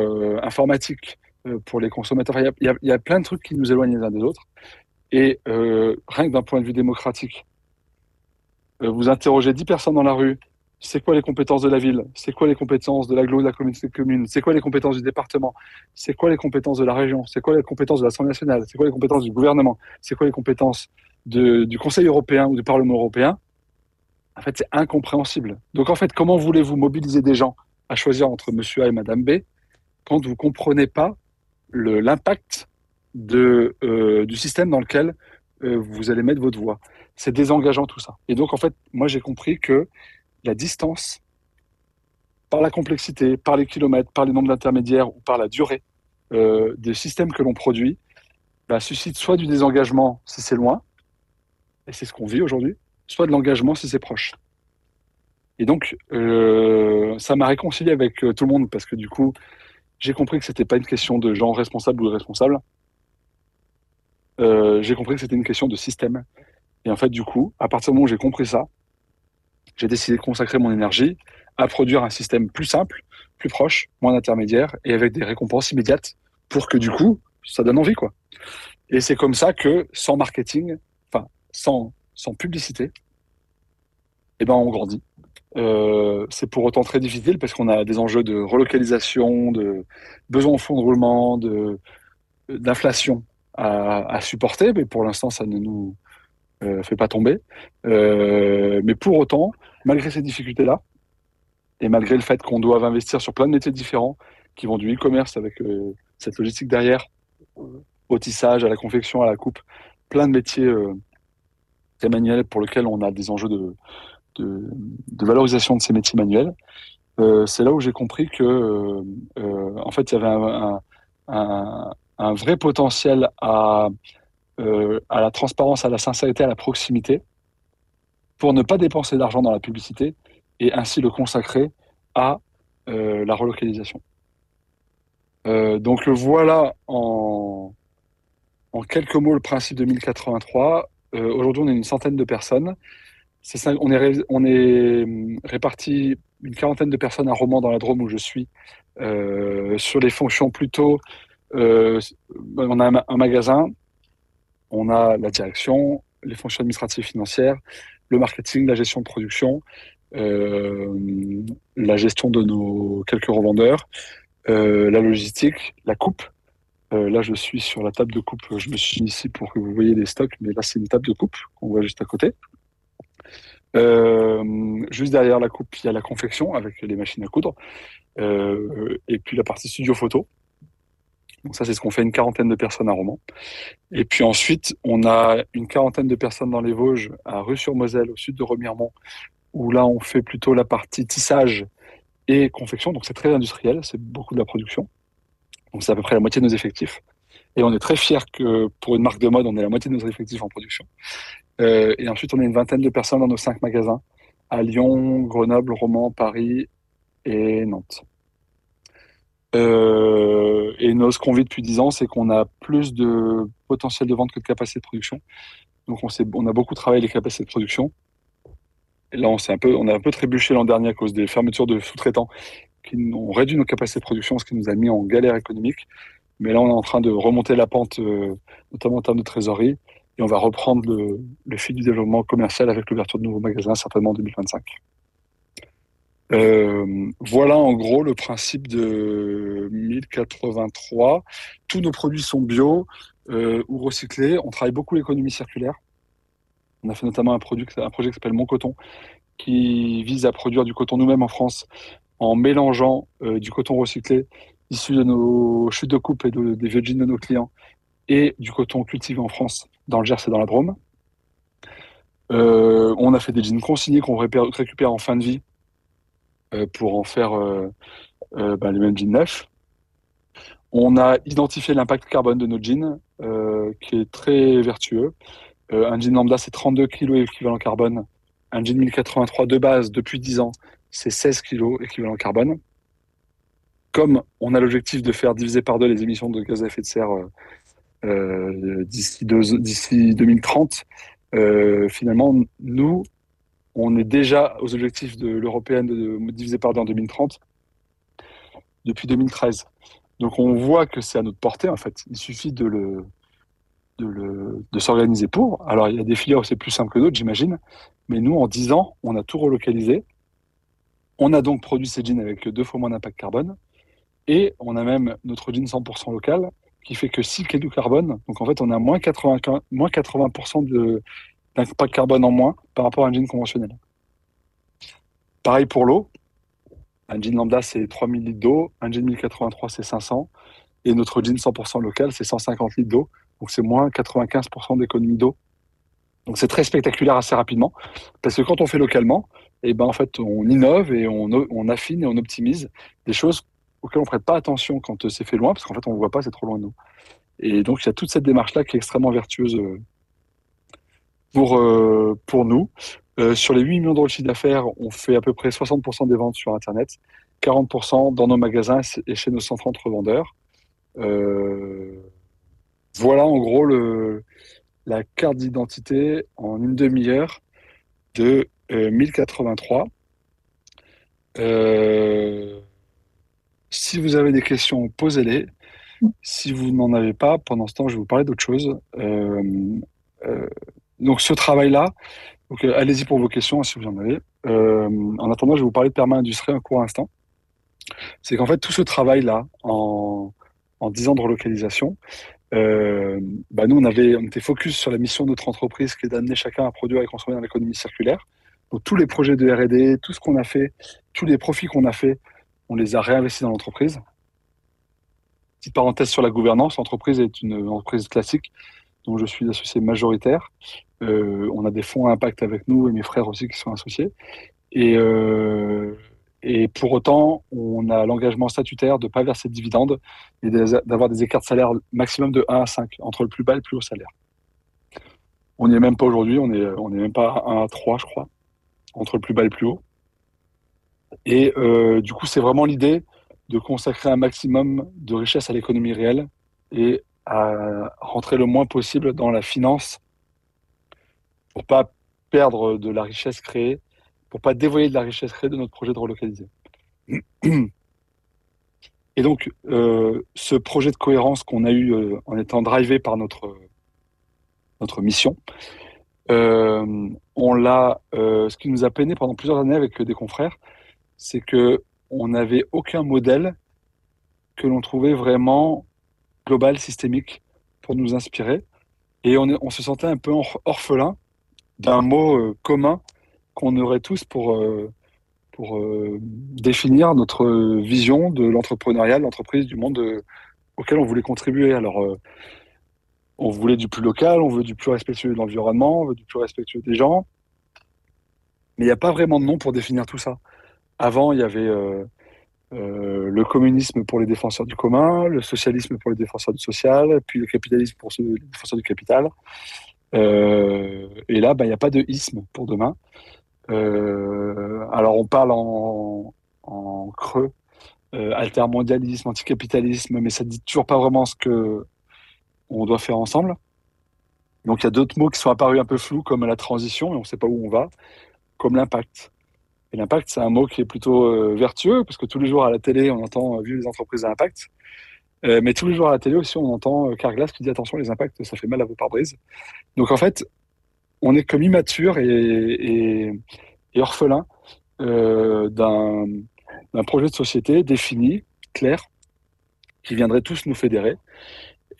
informatiques pour les consommateurs. Il y a plein de trucs qui nous éloignent les uns des autres. Et rien que d'un point de vue démocratique, vous interrogez 10 personnes dans la rue, c'est quoi les compétences de la ville? C'est quoi les compétences de l'agglo, de la communauté de communes? C'est quoi les compétences du département? C'est quoi les compétences de la région? C'est quoi les compétences de l'Assemblée nationale? C'est quoi les compétences du gouvernement? C'est quoi les compétences du Conseil européen ou du Parlement européen? En fait, c'est incompréhensible. Donc, en fait, comment voulez-vous mobiliser des gens à choisir entre Monsieur A et Madame B quand vous ne comprenez pas l'impact du système dans lequel vous allez mettre votre voix? C'est désengageant tout ça. Et donc, en fait, moi, j'ai compris que la distance, par la complexité, par les kilomètres, par les nombres d'intermédiaires ou par la durée des systèmes que l'on produit, suscite soit du désengagement si c'est loin, et c'est ce qu'on vit aujourd'hui, soit de l'engagement si c'est proche. Et donc, ça m'a réconcilié avec tout le monde parce que du coup, j'ai compris que c'était pas une question de gens responsables ou irresponsables. J'ai compris que c'était une question de système. Et en fait, du coup, à partir du moment où j'ai compris ça, j'ai décidé de consacrer mon énergie à produire un système plus simple, plus proche, moins intermédiaire et avec des récompenses immédiates pour que du coup, ça donne envie, quoi. Et c'est comme ça que, sans marketing, enfin, sans publicité, eh ben, on grandit. C'est pour autant très difficile parce qu'on a des enjeux de relocalisation, de besoin en fonds de roulement, d'inflation à supporter, mais pour l'instant, ça ne nous fait pas tomber. Mais pour autant, malgré ces difficultés-là, et malgré le fait qu'on doit investir sur plein de métiers différents, qui vont du e-commerce avec cette logistique derrière, au tissage, à la confection, à la coupe, plein de métiers très manuels pour lesquels on a des enjeux de valorisation de ces métiers manuels. C'est là où j'ai compris que, en fait, il y avait un vrai potentiel à la transparence, à la sincérité, à la proximité, pour ne pas dépenser d'argent dans la publicité et ainsi le consacrer à la relocalisation. Donc voilà en quelques mots le principe de 1083. Aujourd'hui, on est une centaine de personnes. On est répartis une quarantaine de personnes à Romans dans la Drôme où je suis, sur les fonctions plutôt. euh, on a un magasin, on a la direction, les fonctions administratives financières, le marketing, la gestion de production, la gestion de nos quelques revendeurs, la logistique, la coupe. Là, je suis sur la table de coupe. Je me suis mis ici pour que vous voyez les stocks, mais là, c'est une table de coupe qu'on voit juste à côté. Juste derrière la coupe, il y a la confection avec les machines à coudre. Et puis la partie studio photo. Donc ça, c'est ce qu'on fait une quarantaine de personnes à Romans. Et puis ensuite, on a une quarantaine de personnes dans les Vosges, à Rue-sur-Moselle, au sud de Remiremont, où là, on fait plutôt la partie tissage et confection. Donc c'est très industriel, c'est beaucoup de la production. Donc c'est à peu près la moitié de nos effectifs. Et on est très fiers que pour une marque de mode, on ait la moitié de nos effectifs en production. Et ensuite, on a une vingtaine de personnes dans nos 5 magasins à Lyon, Grenoble, Romans, Paris et Nantes. Ce qu'on vit depuis 10 ans, c'est qu'on a plus de potentiel de vente que de capacité de production. Donc on a beaucoup travaillé les capacités de production. Et là, on a un peu trébuché l'an dernier à cause des fermetures de sous-traitants qui ont réduit nos capacités de production, ce qui nous a mis en galère économique. Mais là, on est en train de remonter la pente, notamment en termes de trésorerie. Et on va reprendre le fil du développement commercial avec l'ouverture de nouveaux magasins, certainement en 2025. Voilà en gros le principe de 1083. Tous nos produits sont bio ou recyclés. On travaille beaucoup l'économie circulaire. On a fait notamment un projet qui s'appelle Mon Coton, qui vise à produire du coton nous-mêmes en France en mélangeant du coton recyclé issu de nos chutes de coupe et des vieux jeans de nos clients et du coton cultivé en France, dans le Gers et dans la Drôme. On a fait des jeans consignés qu'on récupère en fin de vie pour en faire les mêmes jeans neufs. On a identifié l'impact carbone de nos jeans, qui est très vertueux. Un jean lambda, c'est 32 kg équivalent carbone. Un jean 1083 de base, depuis 10 ans, c'est 16 kg équivalent carbone. Comme on a l'objectif de faire diviser par 2 les émissions de gaz à effet de serre d'ici 2030, finalement, nous, on est déjà aux objectifs de l'européenne de diviser par 2 en 2030 depuis 2013. Donc on voit que c'est à notre portée, en fait. Il suffit de s'organiser pour. Alors il y a des filières où c'est plus simple que d'autres, j'imagine. Mais nous, en 10 ans, on a tout relocalisé. On a donc produit ces jeans avec 2 fois moins d'impact carbone. Et on a même notre jean 100% local, qui fait que 6 kg de carbone. Donc en fait, on a moins 80% d'impact carbone en moins par rapport à un jean conventionnel. Pareil pour l'eau. Un jean lambda, c'est 3000 litres d'eau. Un jean 1083, c'est 500. Et notre jean 100% local, c'est 150 litres d'eau. Donc c'est moins 95% d'économie d'eau. Donc c'est très spectaculaire assez rapidement. Parce que quand on fait localement, en fait, on innove et on affine et on optimise des choses auxquelles on ne prête pas attention quand c'est fait loin, parce qu'en fait, on ne voit pas, c'est trop loin de nous. Et donc, il y a toute cette démarche-là qui est extrêmement vertueuse pour nous. Sur les 8 millions d'euros de chiffre d'affaires, on fait à peu près 60% des ventes sur Internet, 40% dans nos magasins et chez nos 130 revendeurs. Euh, voilà en gros la carte d'identité en une demi-heure de 1083. Euh, Si vous avez des questions, posez-les. Si vous n'en avez pas, pendant ce temps, je vais vous parler d'autre chose. Euh, donc ce travail-là, donc, allez-y pour vos questions si vous en avez. En attendant, je vais vous parler de Perma Industrie un court instant. C'est qu'en fait, tout ce travail-là, en 10 ans de relocalisation, nous, on était focus sur la mission de notre entreprise qui est d'amener chacun à produire et consommer dans l'économie circulaire. Donc tous les projets de R&D, tout ce qu'on a fait, tous les profits qu'on a fait, on les a réinvestis dans l'entreprise. Petite parenthèse sur la gouvernance, l'entreprise est une entreprise classique dont je suis associé majoritaire. On a des fonds à impact avec nous et mes frères aussi qui sont associés. Et, euh, et pour autant, on a l'engagement statutaire de ne pas verser de dividendes et d'avoir des écarts de salaire maximum de 1 à 5, entre le plus bas et le plus haut salaire. On n'y est même pas aujourd'hui, on est même pas à 1 à 3, je crois, entre le plus bas et le plus haut. Et du coup, c'est vraiment l'idée de consacrer un maximum de richesse à l'économie réelle et à rentrer le moins possible dans la finance pour pas perdre de la richesse créée, pour pas dévoyer de la richesse créée de notre projet de relocaliser. Et donc, ce projet de cohérence qu'on a eu en étant drivé par notre mission, ce qui nous a peiné pendant plusieurs années avec des confrères, c'est que on n'avait aucun modèle que l'on trouvait vraiment global, systémique, pour nous inspirer. Et on se sentait un peu orphelin d'un mot commun qu'on aurait tous pour définir notre vision de l'entrepreneuriat, de l'entreprise, du monde auquel on voulait contribuer. Alors, on voulait du plus local, on veut du plus respectueux de l'environnement, on veut du plus respectueux des gens, mais il n'y a pas vraiment de nom pour définir tout ça. Avant, il y avait le communisme pour les défenseurs du commun, le socialisme pour les défenseurs du social, puis le capitalisme pour les défenseurs du capital. Et là, il n'y a pas de isme pour demain. Alors, on parle en creux, altermondialisme, anticapitalisme, mais ça ne dit toujours pas vraiment ce que on doit faire ensemble. Donc, il y a d'autres mots qui sont apparus un peu flous, comme la transition, et on ne sait pas où on va, comme l'impact. Et l'impact, c'est un mot qui est plutôt vertueux, parce que tous les jours à la télé, on entend Vive les entreprises à impact. Mais tous les jours à la télé aussi, on entend Carglass qui dit attention, les impacts, ça fait mal à vos pare-brises. Donc en fait, on est comme immature et orphelin d'un projet de société défini, clair, qui viendrait tous nous fédérer.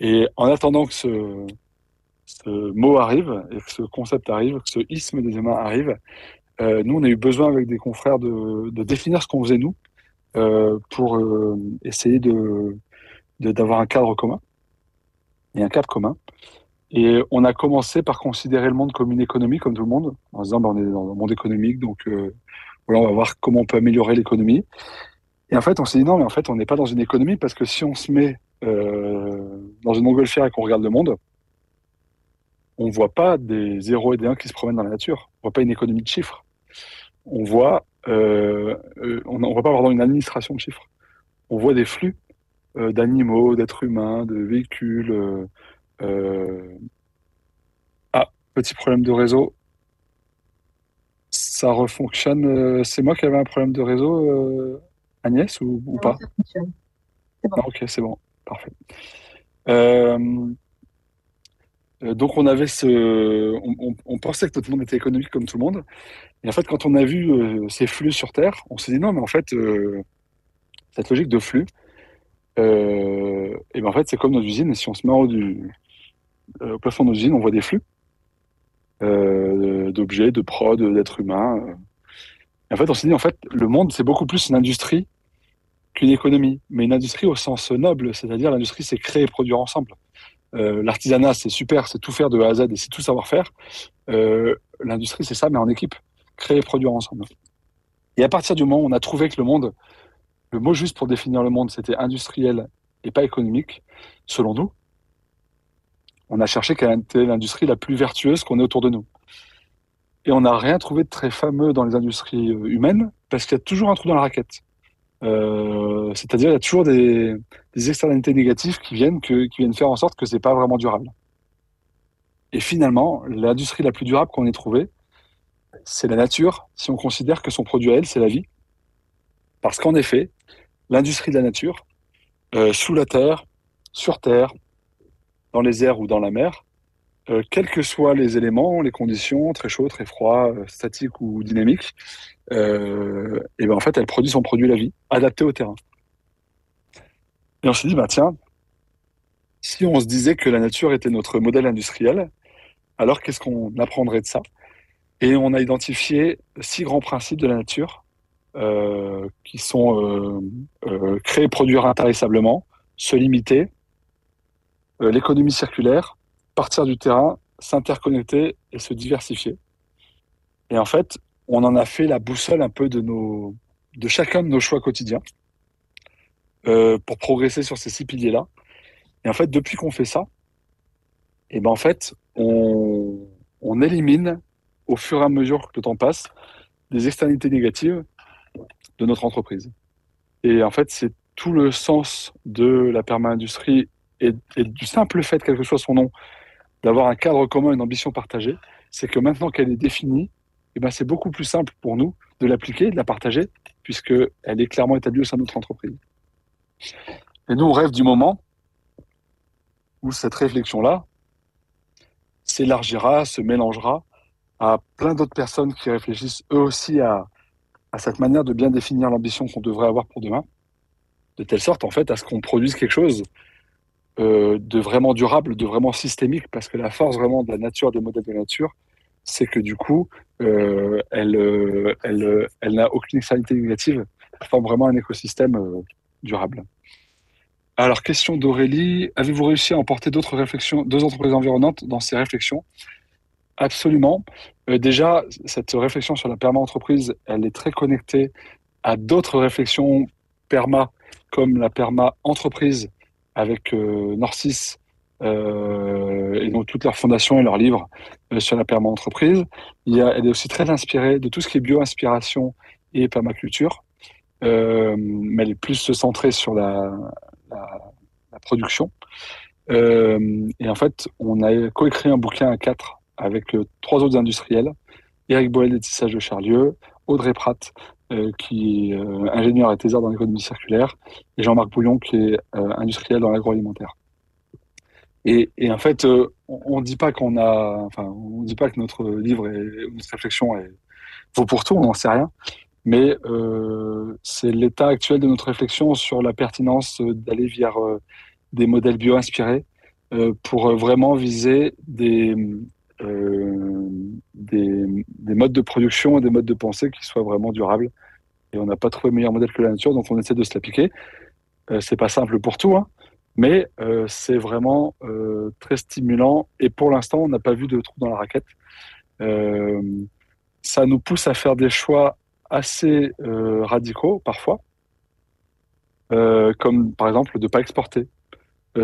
Et en attendant que ce mot arrive, et que ce concept arrive, que ce isme des humains arrive, nous, on a eu besoin avec des confrères de définir ce qu'on faisait nous pour essayer d'avoir un cadre commun et un cap commun. Et on a commencé par considérer le monde comme une économie, comme tout le monde, en se disant, on est dans le monde économique, donc voilà, on va voir comment on peut améliorer l'économie. Et en fait, on s'est dit non, mais en fait, on n'est pas dans une économie parce que si on se met dans une montgolfière et qu'on regarde le monde, on voit pas des 0 et des 1 qui se promènent dans la nature. On voit pas une économie de chiffres. On voit, on voit pas pardon, une administration de chiffres. On voit des flux d'animaux, d'êtres humains, de véhicules. Ah, petit problème de réseau. Ça refonctionne. C'est moi qui avais un problème de réseau, Agnès, ou Non, pas? ça fonctionne. C'est bon. Non, ok, c'est bon. Parfait. Euh, donc on avait on pensait que notre monde était économique comme tout le monde. Et en fait, quand on a vu ces flux sur Terre, on s'est dit non, mais en fait, cette logique de flux, et ben en fait, c'est comme nos usines. Et si on se met au plafond de nos usines, on voit des flux d'objets, de prod, d'êtres humains. Et en fait, on s'est dit en fait, le monde, c'est beaucoup plus une industrie qu'une économie, mais une industrie au sens noble, c'est-à-dire l'industrie, c'est créer et produire ensemble. L'artisanat, c'est super, c'est tout faire de A à Z et c'est tout savoir faire. L'industrie, c'est ça, mais en équipe, créer et produire ensemble. Et à partir du moment où on a trouvé que le mot juste pour définir le monde, c'était industriel et pas économique, selon nous, on a cherché quelle était l'industrie la plus vertueuse qu'on ait autour de nous. Et on n'a rien trouvé de très fameux dans les industries humaines parce qu'il y a toujours un trou dans la raquette. C'est-à-dire, il y a toujours des externalités négatives qui viennent faire en sorte que c'est pas vraiment durable. Et finalement, l'industrie la plus durable qu'on ait trouvée, c'est la nature, si on considère que son produit à elle, c'est la vie. Parce qu'en effet, l'industrie de la nature, sous la terre, sur terre, dans les airs ou dans la mer, quels que soient les éléments, les conditions, très chaud, très froid, statique ou dynamique, et ben en fait, elle produit son produit la vie, adapté au terrain. Et on s'est dit, bah tiens, si on se disait que la nature était notre modèle industriel, alors qu'est-ce qu'on apprendrait de ça? Et on a identifié 6 grands principes de la nature qui sont créer et produire intarissablement, se limiter, l'économie circulaire, partir du terrain, s'interconnecter et se diversifier. Et en fait, on en a fait la boussole un peu de chacun de nos choix quotidiens pour progresser sur ces 6 piliers-là. Et en fait, depuis qu'on fait ça, et ben en fait, on élimine au fur et à mesure que le temps passe des externalités négatives de notre entreprise. Et en fait, c'est tout le sens de la perma-industrie et du simple fait, quel que soit son nom, d'avoir un cadre commun, une ambition partagée, c'est que maintenant qu'elle est définie, eh ben c'est beaucoup plus simple pour nous de l'appliquer, de la partager, puisqu'elle est clairement établie au sein de notre entreprise. Et nous, on rêve du moment où cette réflexion-là s'élargira, se mélangera à plein d'autres personnes qui réfléchissent eux aussi à cette manière de bien définir l'ambition qu'on devrait avoir pour demain, de telle sorte en fait à ce qu'on produise quelque chose de vraiment durable, de vraiment systémique, parce que la force vraiment de la nature, des modèles de la nature, c'est que du coup, elle n'a aucune externalité négative, elle forme vraiment un écosystème durable. Alors, question d'Aurélie, avez-vous réussi à emporter d'autres réflexions, d'autres entreprises environnantes dans ces réflexions? Absolument. Déjà, cette réflexion sur la perma-entreprise, elle est très connectée à d'autres réflexions perma, comme la perma-entreprise avec Norcis et donc toutes leurs fondations et leurs livres sur la perma-entreprise. Elle est aussi très inspirée de tout ce qui est bio-inspiration et permaculture, mais elle est plus centrée sur la, la production. Et en fait, on a coécrit un bouquin à 4 avec 3 autres industriels, Eric Boel des Tissages de Charlieu, Audrey Pratt, qui est ingénieur et thésard dans l'économie circulaire, et Jean-Marc Bouillon, qui est industriel dans l'agroalimentaire. Et en fait, on ne dit pas on dit pas que notre livre et notre réflexion vaut pour tout, on n'en sait rien, mais c'est l'état actuel de notre réflexion sur la pertinence d'aller vers des modèles bio-inspirés pour vraiment viser des modes de production et des modes de pensée qui soient vraiment durables. Et on n'a pas trouvé meilleur modèle que la nature, donc on essaie de se l'appliquer. C'est pas simple pour tout, hein, mais c'est vraiment très stimulant. Et pour l'instant, on n'a pas vu de trou dans la raquette. Euh, Ça nous pousse à faire des choix assez radicaux parfois, comme par exemple de ne pas exporter.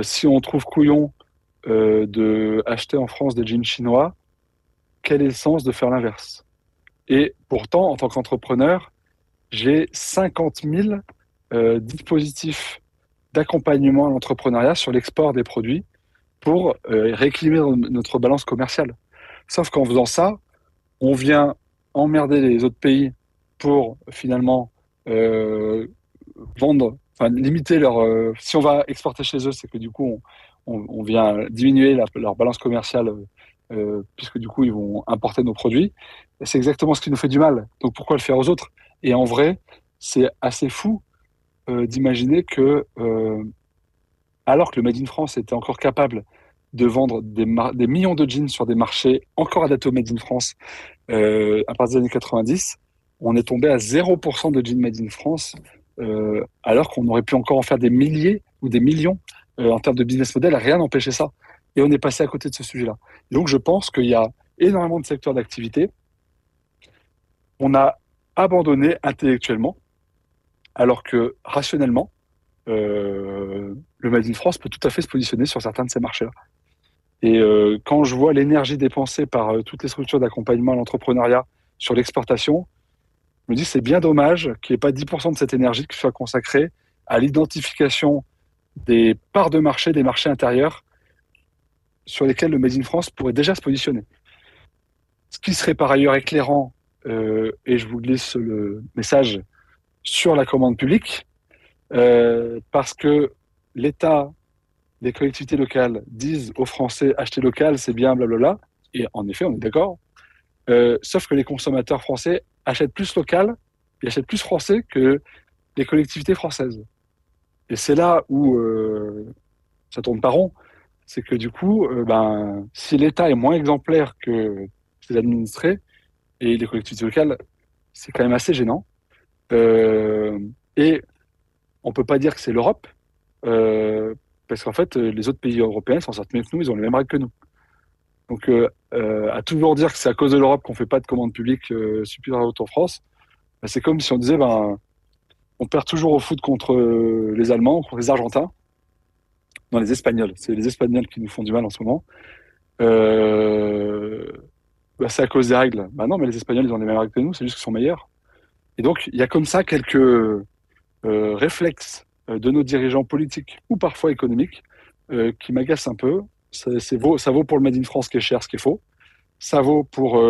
Si on trouve couillon de acheter en France des jeans chinois, quel est le sens de faire l'inverse? Et pourtant, en tant qu'entrepreneur, j'ai 50 000 dispositifs d'accompagnement à l'entrepreneuriat sur l'export des produits pour rééquilibrer notre balance commerciale. Sauf qu'en faisant ça, on vient emmerder les autres pays pour finalement vendre, enfin limiter leur. Si on va exporter chez eux, c'est que du coup, on vient diminuer leur balance commerciale, puisque du coup, ils vont importer nos produits. Et c'est exactement ce qui nous fait du mal. Donc pourquoi le faire aux autres? Et en vrai, c'est assez fou d'imaginer que, alors que le Made in France était encore capable de vendre des millions de jeans sur des marchés encore adaptés au Made in France à partir des années 90, on est tombé à 0% de jeans Made in France, alors qu'on aurait pu encore en faire des milliers ou des millions en termes de business model, rien n'empêchait ça. Et on est passé à côté de ce sujet-là. Et donc je pense qu'il y a énormément de secteurs d'activité. On a abandonné intellectuellement, alors que rationnellement, le Made in France peut tout à fait se positionner sur certains de ces marchés-là. Et quand je vois l'énergie dépensée par toutes les structures d'accompagnement à l'entrepreneuriat sur l'exportation, je me dis que c'est bien dommage qu'il n'y ait pas 10% de cette énergie qui soit consacrée à l'identification des parts de marché, des marchés intérieurs sur lesquels le Made in France pourrait déjà se positionner. Ce qui serait par ailleurs éclairant, et je vous glisse le message sur la commande publique, parce que l'État, les collectivités locales disent aux Français acheter local, c'est bien, blablabla. Et en effet, on est d'accord. Sauf que les consommateurs français achètent plus local, ils achètent plus français que les collectivités françaises. Et c'est là où ça tourne pas rond. C'est que du coup, si l'État est moins exemplaire que ses administrés et les collectivités locales, c'est quand même assez gênant. Et on peut pas dire que c'est l'Europe, parce qu'en fait, les autres pays européens s'en sortent mieux que nous, ils ont les mêmes règles que nous. Donc, à toujours dire que c'est à cause de l'Europe qu'on fait pas de commandes publiques suffisamment en France, c'est comme si on disait, on perd toujours au foot contre les Allemands, contre les Argentins, non, les Espagnols. C'est les Espagnols qui nous font du mal en ce moment. Euh, c'est à cause des règles. Non, mais les Espagnols, ils ont les mêmes règles que nous, c'est juste qu'ils sont meilleurs. Et donc, il y a comme ça quelques réflexes de nos dirigeants politiques ou parfois économiques qui m'agacent un peu. Ça vaut pour le Made in France qui est cher, ce qui est faux. Ça vaut pour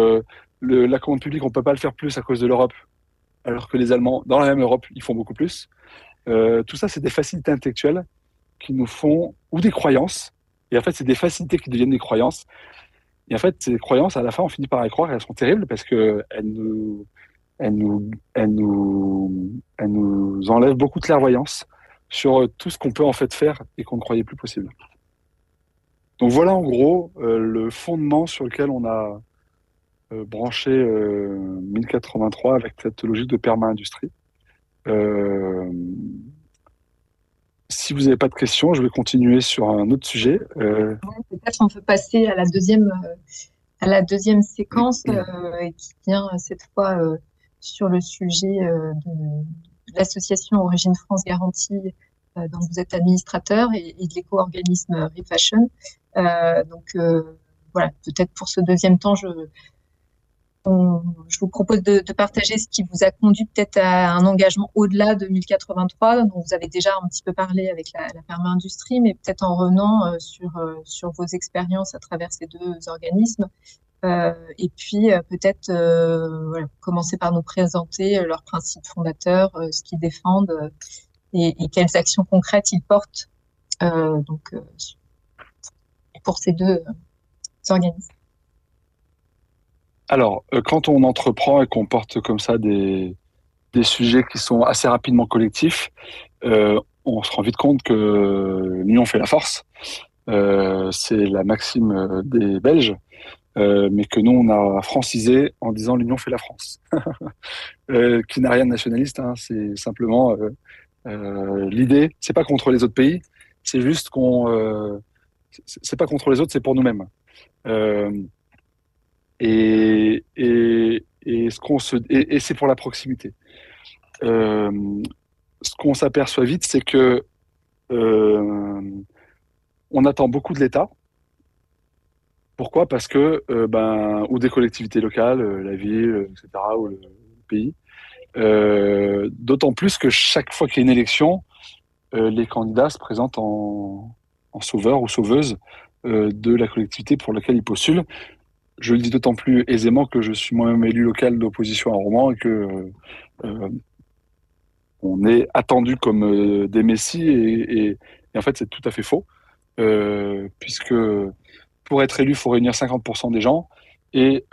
la commande publique, on ne peut pas le faire plus à cause de l'Europe, alors que les Allemands, dans la même Europe, ils font beaucoup plus. Tout ça, c'est des facilités intellectuelles qui nous font, ou des croyances. Et en fait, c'est des facilités qui deviennent des croyances. Et en fait, ces croyances, à la fin, on finit par y croire et elles sont terribles parce qu'elles nous enlèvent beaucoup de clairvoyance sur tout ce qu'on peut en fait faire et qu'on ne croyait plus possible. Donc voilà en gros le fondement sur lequel on a branché 1083 avec cette logique de perma-industrie. Si vous n'avez pas de questions, je vais continuer sur un autre sujet. Peut-être on peut passer à la deuxième séquence qui vient cette fois sur le sujet de l'association Origine France Garantie dont vous êtes administrateur et de l'éco-organisme Refashion. Voilà, peut-être pour ce deuxième temps, je vous propose de partager ce qui vous a conduit peut-être à un engagement au-delà de 1083, dont vous avez déjà un petit peu parlé avec la perma-industrie, mais peut-être en revenant sur vos expériences à travers ces deux organismes. Et puis peut-être voilà, commencer par nous présenter leurs principes fondateurs, ce qu'ils défendent et quelles actions concrètes ils portent pour ces deux organismes. Alors, quand on entreprend et qu'on porte comme ça des sujets qui sont assez rapidement collectifs, on se rend vite compte que l'union fait la force. C'est la maxime des Belges, mais que nous, on a francisé en disant l'union fait la France. Qui n'a rien de nationaliste, hein, c'est simplement l'idée, c'est pas contre les autres pays, c'est juste c'est pas contre les autres, c'est pour nous-mêmes. Et c'est pour la proximité. Ce qu'on s'aperçoit vite, c'est que on attend beaucoup de l'État. Pourquoi? Parce que ou des collectivités locales, la ville, etc., ou le pays. D'autant plus que chaque fois qu'il y a une élection, les candidats se présentent en sauveur ou sauveuse de la collectivité pour laquelle ils postulent. Je le dis d'autant plus aisément que je suis moi-même élu local d'opposition à Romans et que on est attendu comme des messies et en fait c'est tout à fait faux puisque pour être élu, il faut réunir 50% des gens et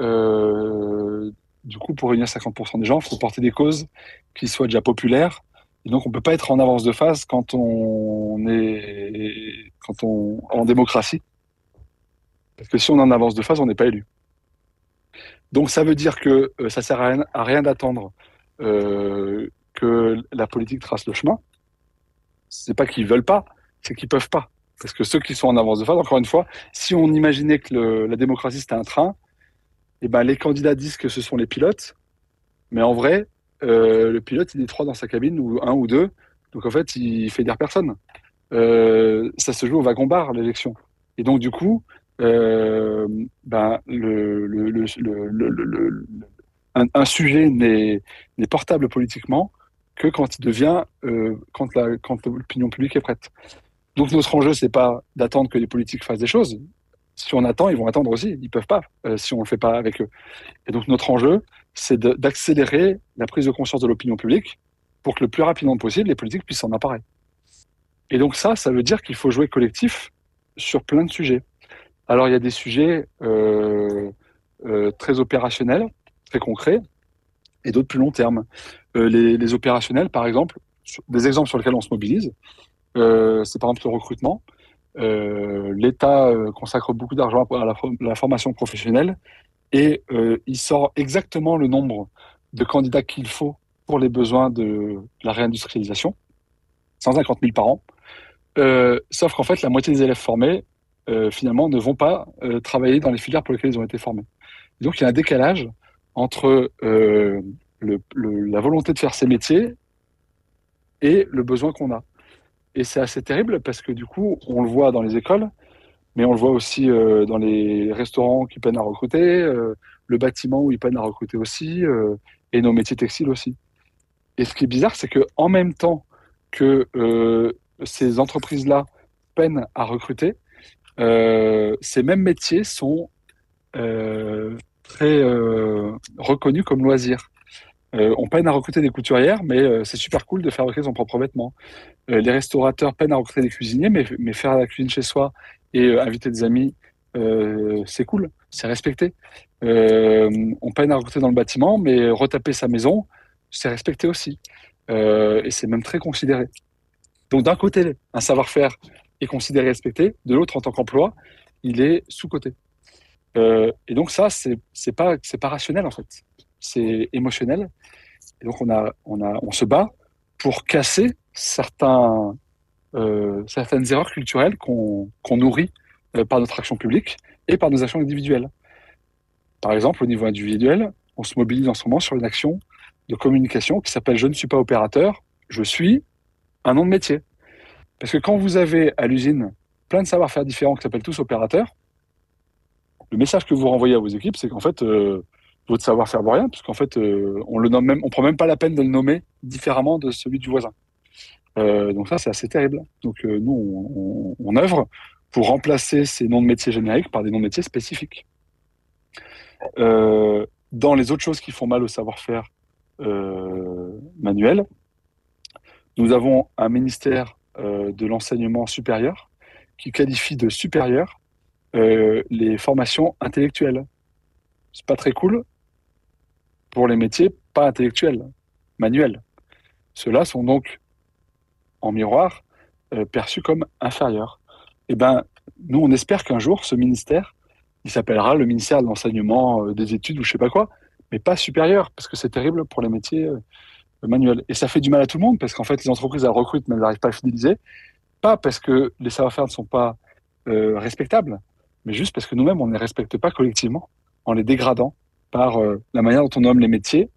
du coup pour réunir 50% des gens, il faut porter des causes qui soient déjà populaires et donc on peut pas être en avance de phase quand on est en démocratie parce que si on est en avance de phase, on n'est pas élu. Donc ça veut dire que ça sert à rien d'attendre que la politique trace le chemin. C'est pas qu'ils veulent pas, c'est qu'ils peuvent pas. Parce que ceux qui sont en avance de phase, encore une fois, si on imaginait que la démocratie c'était un train, et ben les candidats disent que ce sont les pilotes, mais en vrai, le pilote il est 3 dans sa cabine ou 1 ou 2, donc en fait il fait dire personne. Ça se joue au wagon-bar l'élection. Et donc du coup, ben, un sujet n'est portable politiquement que quand il devient, quand l'opinion publique est prête. Donc notre enjeu, c'est pas d'attendre que les politiques fassent des choses. Si on attend, ils vont attendre aussi. Ils peuvent pas si on le fait pas avec eux. Et donc notre enjeu, c'est d'accélérer la prise de conscience de l'opinion publique pour que le plus rapidement possible, les politiques puissent s'en emparer. Et donc ça veut dire qu'il faut jouer collectif sur plein de sujets. Alors il y a des sujets très opérationnels, très concrets, et d'autres plus long terme. Les opérationnels, par exemple, des exemples sur lesquels on se mobilise, c'est par exemple le recrutement. L'État consacre beaucoup d'argent à la formation professionnelle et il sort exactement le nombre de candidats qu'il faut pour les besoins de la réindustrialisation, 150 000 par an. Sauf qu'en fait, la moitié des élèves formés, finalement, ne vont pas travailler dans les filières pour lesquelles ils ont été formés. Et donc, il y a un décalage entre la volonté de faire ces métiers et le besoin qu'on a. Et c'est assez terrible parce que du coup, on le voit dans les écoles, mais on le voit aussi dans les restaurants qui peinent à recruter, le bâtiment où ils peinent à recruter aussi, et nos métiers textiles aussi. Et ce qui est bizarre, c'est que en même temps que ces entreprises-là peinent à recruter, ces mêmes métiers sont très reconnus comme loisirs. On peine à recruter des couturières, mais c'est super cool de fabriquer son propre vêtement. Les restaurateurs peinent à recruter des cuisiniers, mais faire la cuisine chez soi et inviter des amis, c'est cool, c'est respecté. On peine à recruter dans le bâtiment, mais retaper sa maison, c'est respecté aussi. Et c'est même très considéré. Donc d'un côté, un savoir-faire est considéré et respecté, de l'autre, en tant qu'emploi, il est sous-coté. Et donc ça, c'est pas rationnel en fait, c'est émotionnel. Et donc on se bat pour casser certaines erreurs culturelles qu'on nourrit par notre action publique et par nos actions individuelles. Par exemple, au niveau individuel, on se mobilise en ce moment sur une action de communication qui s'appelle Je ne suis pas opérateur, je suis un nom de métier. Parce que quand vous avez à l'usine plein de savoir-faire différents qui s'appellent tous opérateurs, le message que vous renvoyez à vos équipes, c'est qu'en fait, votre savoir-faire vaut rien, parce qu'en fait, on le nomme même, on prend même pas la peine de le nommer différemment de celui du voisin. Donc ça, c'est assez terrible. Donc nous, on œuvre pour remplacer ces noms de métiers génériques par des noms de métiers spécifiques. Dans les autres choses qui font mal au savoir-faire manuel, nous avons un ministère de l'enseignement supérieur qui qualifie de supérieur les formations intellectuelles. C'est pas très cool pour les métiers pas intellectuels, manuels. Ceux-là sont donc en miroir perçus comme inférieurs. Eh ben, nous, on espère qu'un jour, ce ministère, il s'appellera le ministère de l'enseignement, des études ou je sais pas quoi, mais pas supérieur, parce que c'est terrible pour les métiers manuels. Et ça fait du mal à tout le monde, parce qu'en fait, les entreprises, elles recrutent, mais elles n'arrivent pas à fidéliser. Pas parce que les savoir-faire ne sont pas respectables, mais juste parce que nous-mêmes, on ne les respecte pas collectivement, en les dégradant par la manière dont on nomme les métiers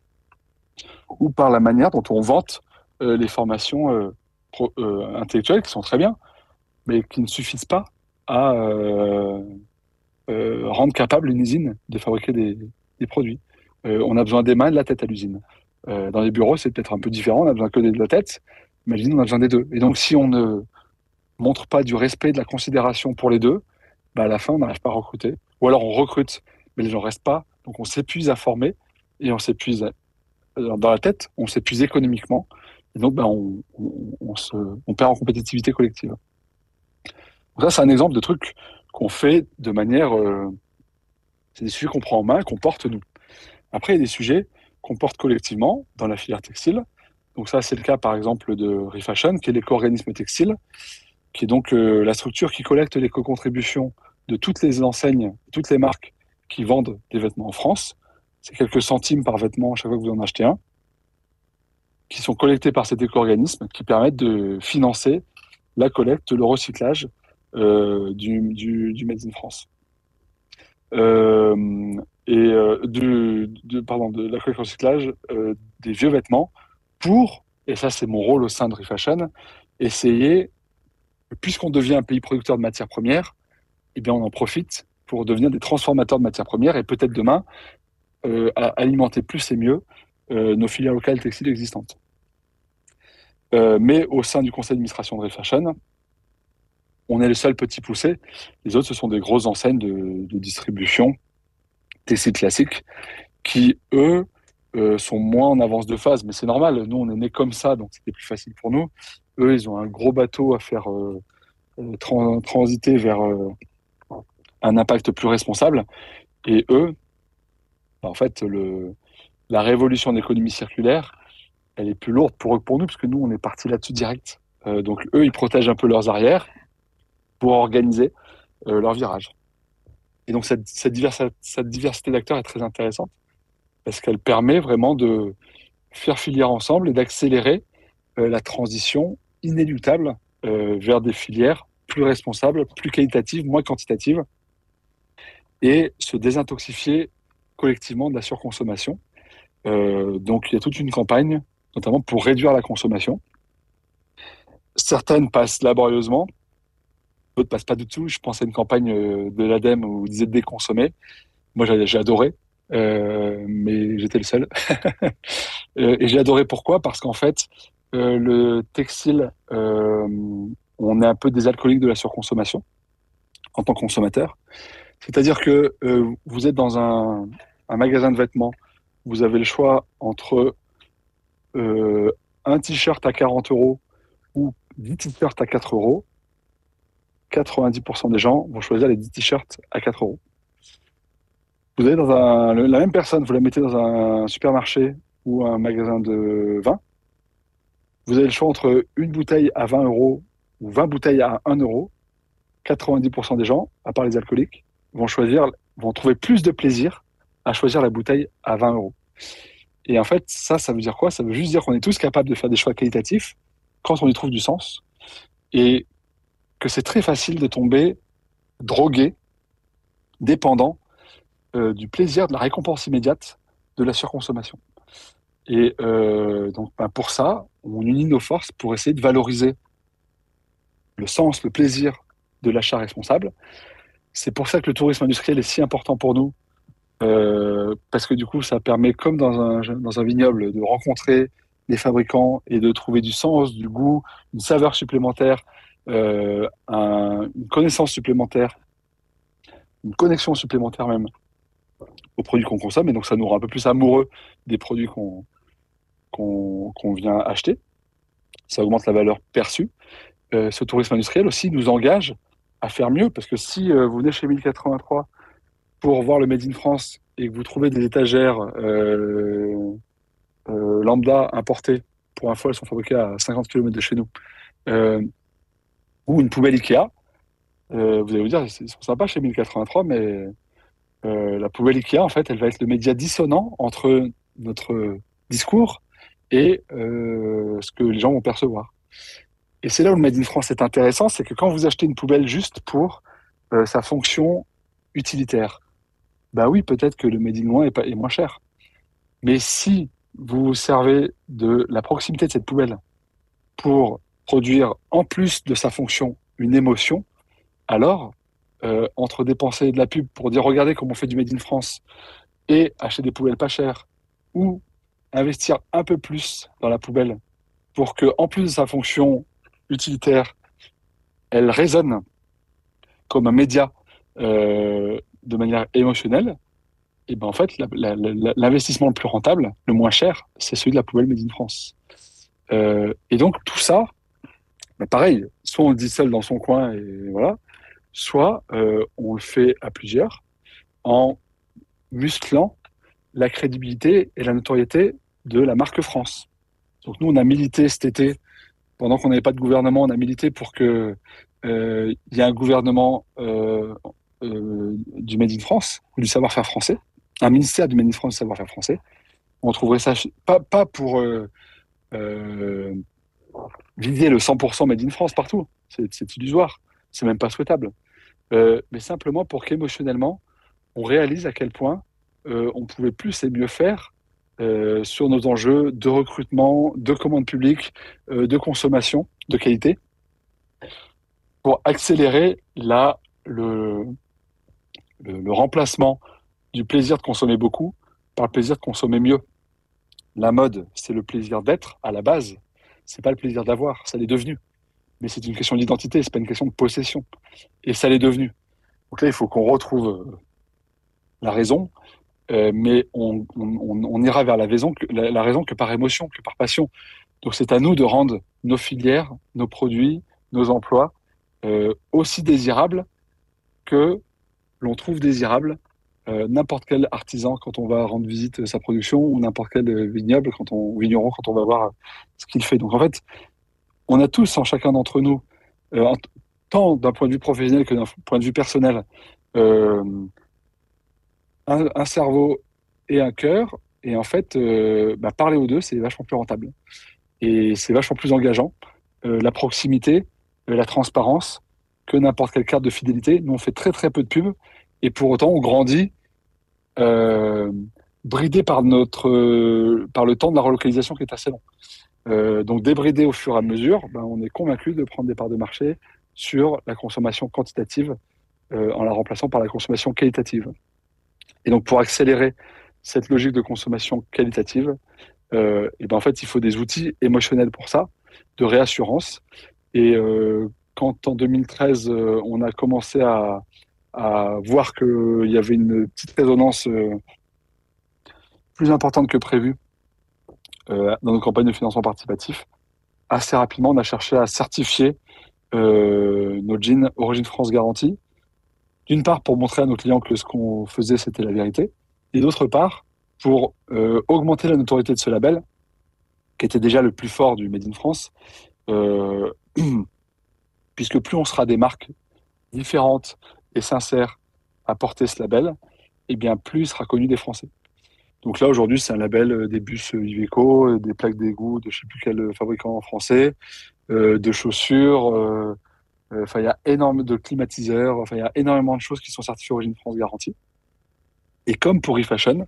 ou par la manière dont on vante les formations intellectuelles qui sont très bien, mais qui ne suffisent pas à rendre capable une usine de fabriquer des produits. On a besoin des mains et de la tête à l'usine. Dans les bureaux, c'est peut-être un peu différent, on a besoin que de la tête, mais à l'usine, on a besoin des deux. Et donc, si on ne montre pas du respect, de la considération pour les deux, bah à la fin, on n'arrive pas à recruter. Ou alors on recrute, mais les gens restent pas. Donc on s'épuise à former et on s'épuise dans la tête, on s'épuise économiquement. Et donc bah, on perd en compétitivité collective. Donc ça, c'est un exemple de truc qu'on fait de manière... c'est des sujets qu'on prend en main, qu'on porte nous. Après, il y a des sujets qu'on porte collectivement dans la filière textile. Donc ça, c'est le cas par exemple de Refashion, qui est l'éco-organisme textile, qui est donc la structure qui collecte l'éco-contribution de toutes les enseignes, toutes les marques qui vendent des vêtements en France. C'est quelques centimes par vêtement à chaque fois que vous en achetez un, qui sont collectés par cet éco-organisme, qui permettent de financer la collecte, le recyclage du Made in France. De la collecte recyclage des vieux vêtements pour, et ça c'est mon rôle au sein de Refashion, essayer, puisqu'on devient un pays producteur de matières premières, eh bien on en profite pour devenir des transformateurs de matières premières et peut-être demain à alimenter plus et mieux nos filières locales textiles existantes. Mais au sein du conseil d'administration de Refashion, on est le seul petit poussé. Les autres, ce sont des grosses enseignes de distribution textile classique qui, eux, sont moins en avance de phase. Mais c'est normal, nous, on est nés comme ça, donc c'était plus facile pour nous. Eux, ils ont un gros bateau à faire transiter vers un impact plus responsable. Et eux, en fait, la révolution de l'économie circulaire, elle est plus lourde pour eux que pour nous, parce que nous, on est parti là-dessus direct. Donc, eux, ils protègent un peu leurs arrières pour organiser leur virage. Et donc, cette diversité d'acteurs est très intéressante, parce qu'elle permet vraiment de faire filière ensemble et d'accélérer la transition inéluctable vers des filières plus responsables, plus qualitatives, moins quantitatives, et se désintoxifier collectivement de la surconsommation. Donc, il y a toute une campagne, notamment pour réduire la consommation. Certaines passent laborieusement, d'autres passent pas du tout. Je pense à une campagne de l'ADEME où ils disaient de déconsommer. Moi, j'ai adoré, mais j'étais le seul. Et j'ai adoré pourquoi? Parce qu'en fait, le textile, on est un peu désalcoolique de la surconsommation en tant que consommateur. C'est-à-dire que vous êtes dans un magasin de vêtements, vous avez le choix entre un t-shirt à 40 euros ou 10 t-shirts à 4 euros. 90% des gens vont choisir les 10 t-shirts à 4 euros. Vous allez dans la même personne, vous la mettez dans un supermarché ou un magasin de vin. Vous avez le choix entre une bouteille à 20 euros ou 20 bouteilles à 1 euro. 90% des gens, à part les alcooliques, vont trouver plus de plaisir à choisir la bouteille à 20 euros. Et en fait, ça veut dire quoi? Ça veut juste dire qu'on est tous capables de faire des choix qualitatifs quand on y trouve du sens. Et que c'est très facile de tomber drogué, dépendant du plaisir, de la récompense immédiate de la surconsommation. Et donc, pour ça, on unit nos forces pour essayer de valoriser le sens, le plaisir de l'achat responsable. C'est pour ça que le tourisme industriel est si important pour nous, parce que du coup, ça permet, comme dans un vignoble, de rencontrer des fabricants et de trouver du sens, du goût, une saveur supplémentaire, une connaissance supplémentaire, une connexion supplémentaire même aux produits qu'on consomme. Et donc, ça nous rend un peu plus amoureux des produits qu'on vient acheter. Ça augmente la valeur perçue. Ce tourisme industriel aussi nous engage à faire mieux, parce que si vous venez chez 1083 pour voir le Made in France et que vous trouvez des étagères lambda importées, pour info, elles sont fabriquées à 50 km de chez nous, ou une poubelle Ikea, vous allez vous dire, c'est sympa chez 1083, mais la poubelle Ikea, en fait, elle va être le média dissonant entre notre discours et ce que les gens vont percevoir. Et c'est là où le Made in France est intéressant, c'est que quand vous achetez une poubelle juste pour sa fonction utilitaire, bah oui, peut-être que le Made in moins est moins cher. Mais si vous vous servez de la proximité de cette poubelle pour produire, en plus de sa fonction, une émotion, alors, entre dépenser de la pub pour dire regardez comment on fait du Made in France et acheter des poubelles pas chères, ou investir un peu plus dans la poubelle pour que, en plus de sa fonction utilitaire, elle résonne comme un média de manière émotionnelle, et ben en fait, l'investissement le plus rentable, le moins cher, c'est celui de la poubelle Made in France. Et donc, tout ça, ben pareil, soit on le dit seul dans son coin, et voilà, soit on le fait à plusieurs en musclant la crédibilité et la notoriété de la marque France. Donc nous, on a milité cet été, pendant qu'on n'avait pas de gouvernement, on a milité pour que il y ait un gouvernement du Made in France, du savoir-faire français, un ministère du Made in France du savoir-faire français. On trouverait ça pas pour viser le 100% Made in France partout, c'est illusoire, c'est même pas souhaitable, mais simplement pour qu'émotionnellement, on réalise à quel point on pouvait plus et mieux faire sur nos enjeux de recrutement, de commande publique, de consommation, de qualité, pour accélérer le remplacement du plaisir de consommer beaucoup par le plaisir de consommer mieux. La mode, c'est le plaisir d'être à la base. C'est pas le plaisir d'avoir, ça l'est devenu. Mais c'est une question d'identité, c'est pas une question de possession. Et ça l'est devenu. Donc là, il faut qu'on retrouve la raison, mais on ira vers la raison que par émotion, que par passion. Donc c'est à nous de rendre nos filières, nos produits, nos emplois aussi désirables que l'on trouve désirable n'importe quel artisan quand on va rendre visite à sa production ou n'importe quel vigneron quand on va voir ce qu'il fait. Donc en fait, on a tous en chacun d'entre nous, tant d'un point de vue professionnel que d'un point de vue personnel, euh, un cerveau et un cœur. Et en fait, parler aux deux, c'est vachement plus rentable. Et c'est vachement plus engageant. La proximité, la transparence, que n'importe quelle carte de fidélité. Nous, on fait très très peu de pubs. Et pour autant, on grandit euh, bridé par le temps de la relocalisation qui est assez long. Donc débridé au fur et à mesure, on est convaincu de prendre des parts de marché sur la consommation quantitative en la remplaçant par la consommation qualitative. Et donc pour accélérer cette logique de consommation qualitative, en fait il faut des outils émotionnels pour ça, de réassurance. Et quand en 2013 on a commencé à voir qu'il y avait une petite résonance plus importante que prévu dans nos campagnes de financement participatif, assez rapidement, on a cherché à certifier nos jeans Origine France Garantie. D'une part, pour montrer à nos clients que ce qu'on faisait, c'était la vérité. Et d'autre part, pour augmenter la notoriété de ce label, qui était déjà le plus fort du Made in France, euh, puisque plus on sera des marques différentes et sincères à porter ce label, et bien plus il sera connu des Français. Donc là, aujourd'hui, c'est un label des bus Iveco, des plaques d'égout de je ne sais plus quel fabricant français, de chaussures. Il y a énormément de climatiseurs. Enfin, il y a énormément de choses qui sont certifiées Origine France Garantie. Et comme pour eFashion,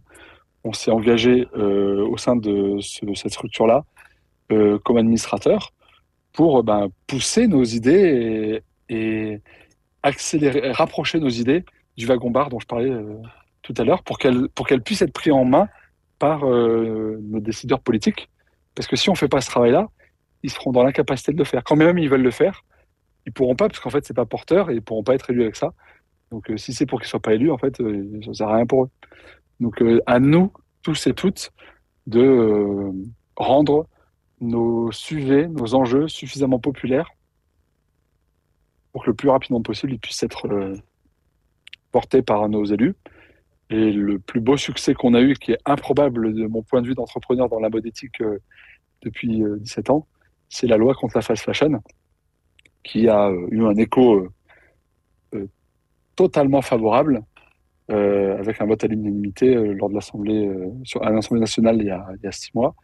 on s'est engagé au sein de cette structure-là comme administrateur pour pousser nos idées et accélérer, rapprocher nos idées du wagon-bar dont je parlais tout à l'heure pour qu'elles puissent être prises en main par nos décideurs politiques. Parce que si on ne fait pas ce travail-là, ils seront dans l'incapacité de le faire. Quand même ils veulent le faire, ils pourront pas parce qu'en fait c'est pas porteur et ils pourront pas être élus avec ça. Donc si c'est pour qu'ils soient pas élus, en fait, ça sert à rien pour eux. Donc à nous tous et toutes de rendre nos sujets, nos enjeux suffisamment populaires pour que le plus rapidement possible ils puissent être portés par nos élus. Et le plus beau succès qu'on a eu, qui est improbable de mon point de vue d'entrepreneur dans la mode éthique depuis 17 ans, c'est la loi contre la fast fashion, qui a eu un écho totalement favorable, avec un vote à l'unanimité lors de à l'Assemblée nationale il y a 6 mois.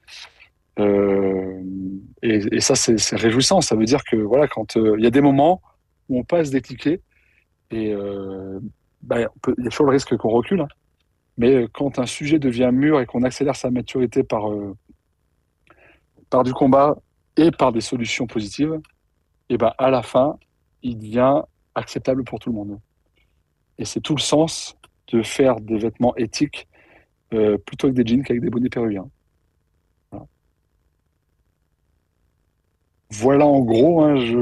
Et ça, c'est réjouissant. Ça veut dire que voilà, quand il y a des moments où on passe des cliquets, et il y a toujours le risque qu'on recule, hein. Mais quand un sujet devient mûr et qu'on accélère sa maturité par du combat et par des solutions positives, et à la fin, il devient acceptable pour tout le monde. Et c'est tout le sens de faire des vêtements éthiques plutôt avec des jeans qu'avec des bonnets péruviens. Voilà, voilà en gros, hein, je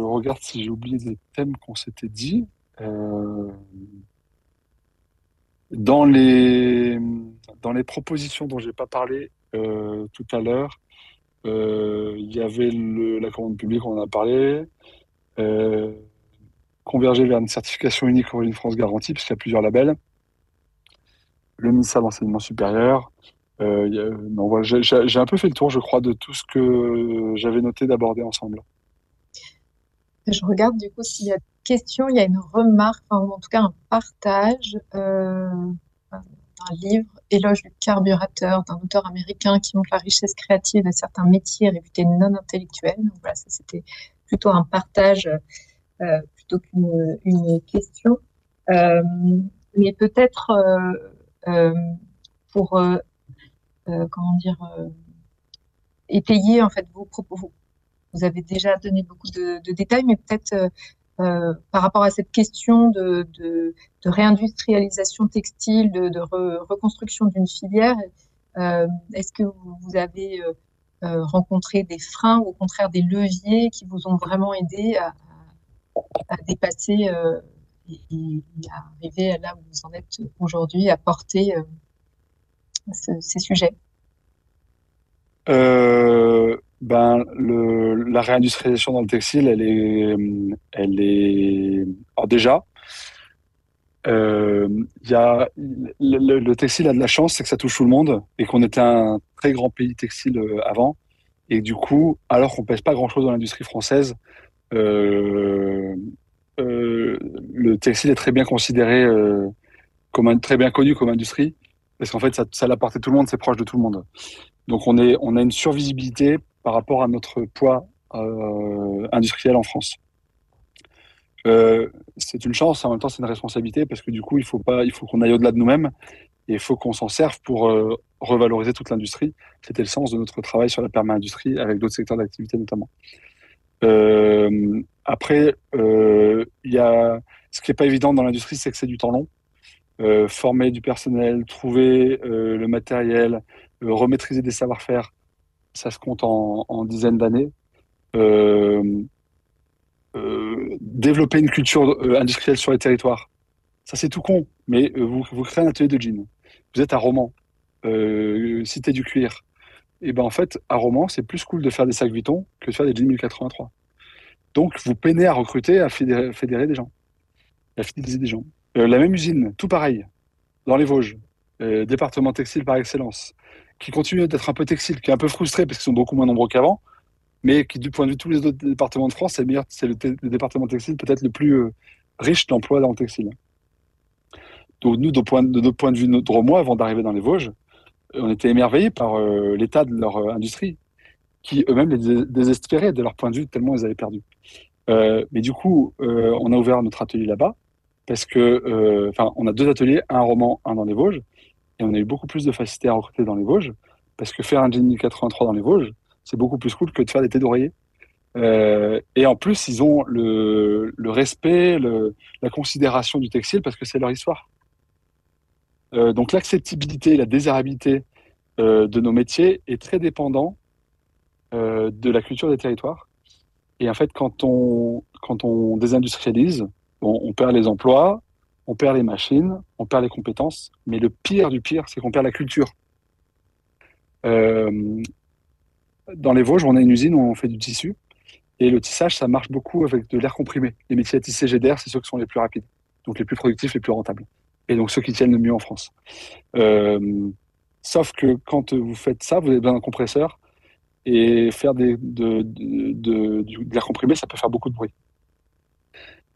regarde si j'ai oublié des thèmes qu'on s'était dit. Euh, dans les, dans les propositions dont je n'ai pas parlé tout à l'heure, il y avait la commande publique, on en a parlé. Euh, Converger vers une certification unique Origine France Garantie, puisqu'il y a plusieurs labels. Le ministère de l'Enseignement supérieur. Non, voilà, j'ai un peu fait le tour, je crois, de tout ce que j'avais noté d'aborder ensemble. Je regarde du coup s'il y a des questions, il y a une remarque, enfin, ou en tout cas un partage d'un livre, Éloge du carburateur, d'un auteur américain qui montre la richesse créative de certains métiers réputés non intellectuels. Donc voilà, ça c'était plutôt un partage plutôt qu'une question. Mais peut-être pour comment dire étayer en fait vos propos. Vous avez déjà donné beaucoup de détails, mais peut-être par rapport à cette question de réindustrialisation textile, de reconstruction d'une filière. Est-ce que vous avez rencontré des freins ou au contraire des leviers qui vous ont vraiment aidé à dépasser et à arriver là où vous en êtes aujourd'hui, à porter ces sujets? La réindustrialisation dans le textile, alors déjà, le textile a de la chance, c'est que ça touche tout le monde et qu'on était un très grand pays textile avant. Et du coup, alors qu'on pèse pas grand-chose dans l'industrie française, euh, euh, le textile est très bien considéré très bien connu comme industrie, parce qu'en fait, ça l'apporte à tout le monde, c'est proche de tout le monde. Donc, on a une survisibilité par rapport à notre poids industriel en France. C'est une chance, en même temps, c'est une responsabilité, parce que du coup, il faut qu'on aille au-delà de nous-mêmes et il faut qu'on s'en serve pour revaloriser toute l'industrie. C'était le sens de notre travail sur la perma-industrie avec d'autres secteurs d'activité notamment. Après, ce qui n'est pas évident dans l'industrie, c'est que c'est du temps long. Former du personnel, trouver le matériel, remaîtriser des savoir-faire, ça se compte en dizaines d'années. Euh, Développer une culture industrielle sur les territoires, ça c'est tout con, mais vous créez un atelier de jeans. Vous êtes à Romans, cité du cuir. Et ben en fait, à Romans, c'est plus cool de faire des sacs Vuitton que de faire des jeans 1083. Donc vous peinez à recruter, à fédérer des gens, à fidéliser des gens. La même usine, tout pareil, dans les Vosges, département textile par excellence, qui continue d'être un peu textile, qui est un peu frustré parce qu'ils sont beaucoup moins nombreux qu'avant, mais qui, du point de vue de tous les autres départements de France, c'est le département textile peut-être le plus riche d'emplois dans le textile. Donc nous, de notre point de vue, notre mois, avant d'arriver dans les Vosges, on était émerveillés par l'état de leur industrie, qui eux-mêmes les désespéraient de leur point de vue tellement ils avaient perdu. Mais du coup, on a ouvert notre atelier là-bas parce que, on a deux ateliers, un à Romans, un dans les Vosges, et on a eu beaucoup plus de facilité à recruter dans les Vosges parce que faire un jean 1083 dans les Vosges, c'est beaucoup plus cool que de faire des thés d'oreiller. Et en plus, ils ont le respect, la considération du textile parce que c'est leur histoire. Donc l'acceptabilité, la désirabilité de nos métiers est très dépendant de la culture des territoires. Et en fait, quand on désindustrialise, on perd les emplois, on perd les machines, on perd les compétences. Mais le pire du pire, c'est qu'on perd la culture. Euh, Dans les Vosges, on a une usine où on fait du tissu. Et le tissage, ça marche beaucoup avec de l'air comprimé. Les métiers à tisser jet d'air, c'est ceux qui sont les plus rapides. Donc les plus productifs, les plus rentables. Et donc ceux qui tiennent le mieux en France. Euh, Sauf que quand vous faites ça, vous avez besoin d'un compresseur. Et faire de l'air comprimé, ça peut faire beaucoup de bruit.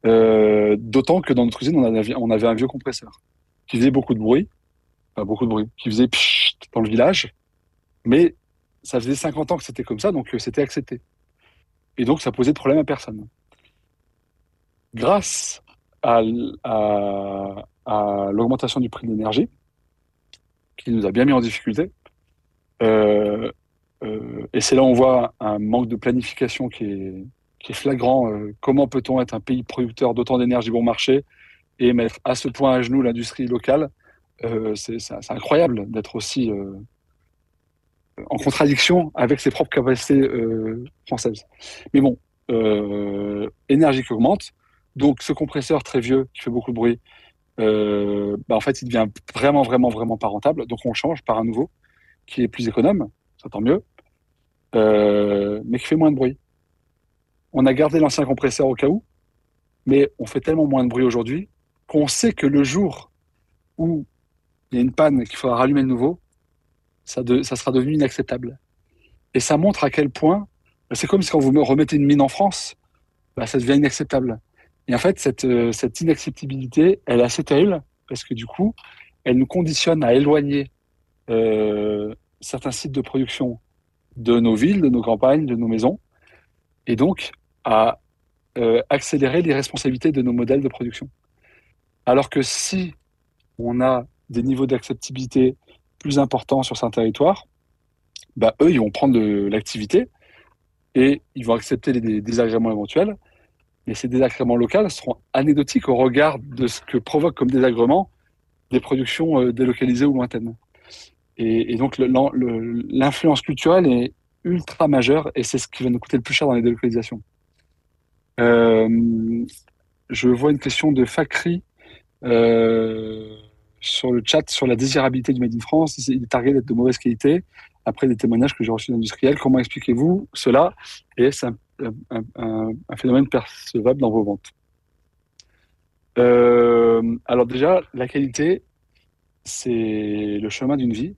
D'autant que dans notre usine, on avait un vieux compresseur qui faisait beaucoup de bruit, enfin, beaucoup de bruit, qui faisait pchit dans le village, mais ça faisait 50 ans que c'était comme ça, donc c'était accepté. Et donc ça posait de problème à personne. Grâce à, à l'augmentation du prix de l'énergie, qui nous a bien mis en difficulté, euh, et c'est là où on voit un manque de planification qui est flagrant. Comment peut-on être un pays producteur d'autant d'énergie bon marché et mettre à ce point à genoux l'industrie locale? C'est incroyable d'être aussi en contradiction avec ses propres capacités françaises. Mais bon, énergie qui augmente, donc ce compresseur très vieux qui fait beaucoup de bruit, en fait, il devient vraiment, vraiment, vraiment pas rentable. Donc on le change par un nouveau qui est plus économe, ça tant mieux, mais qui fait moins de bruit. On a gardé l'ancien compresseur au cas où, mais on fait tellement moins de bruit aujourd'hui qu'on sait que le jour où il y a une panne et qu'il faudra rallumer le nouveau, ça sera devenu inacceptable. Et ça montre à quel point, c'est comme si quand vous me remettez une mine en France, ça devient inacceptable. Et en fait, cette inacceptabilité, elle est assez terrible parce que du coup, elle nous conditionne à éloigner certains sites de production de nos villes, de nos campagnes, de nos maisons, et donc à accélérer les responsabilités de nos modèles de production. Alors que si on a des niveaux d'acceptabilité plus importants sur certains territoires, eux, ils vont prendre l'activité et ils vont accepter les désagréments éventuels, Mais ces désagréments locaux seront anecdotiques au regard de ce que provoque comme désagrément des productions délocalisées ou lointaines. Et donc l'influence culturelle est ultra majeure et c'est ce qui va nous coûter le plus cher dans les délocalisations. Euh, je vois une question de Fakri sur le chat sur la désirabilité du Made in France. Il est targué d'être de mauvaise qualité. Après des témoignages que j'ai reçus d'industriels, comment expliquez-vous cela? Et c'est un phénomène percevable dans vos ventes. Alors déjà, la qualité, c'est le chemin d'une vie.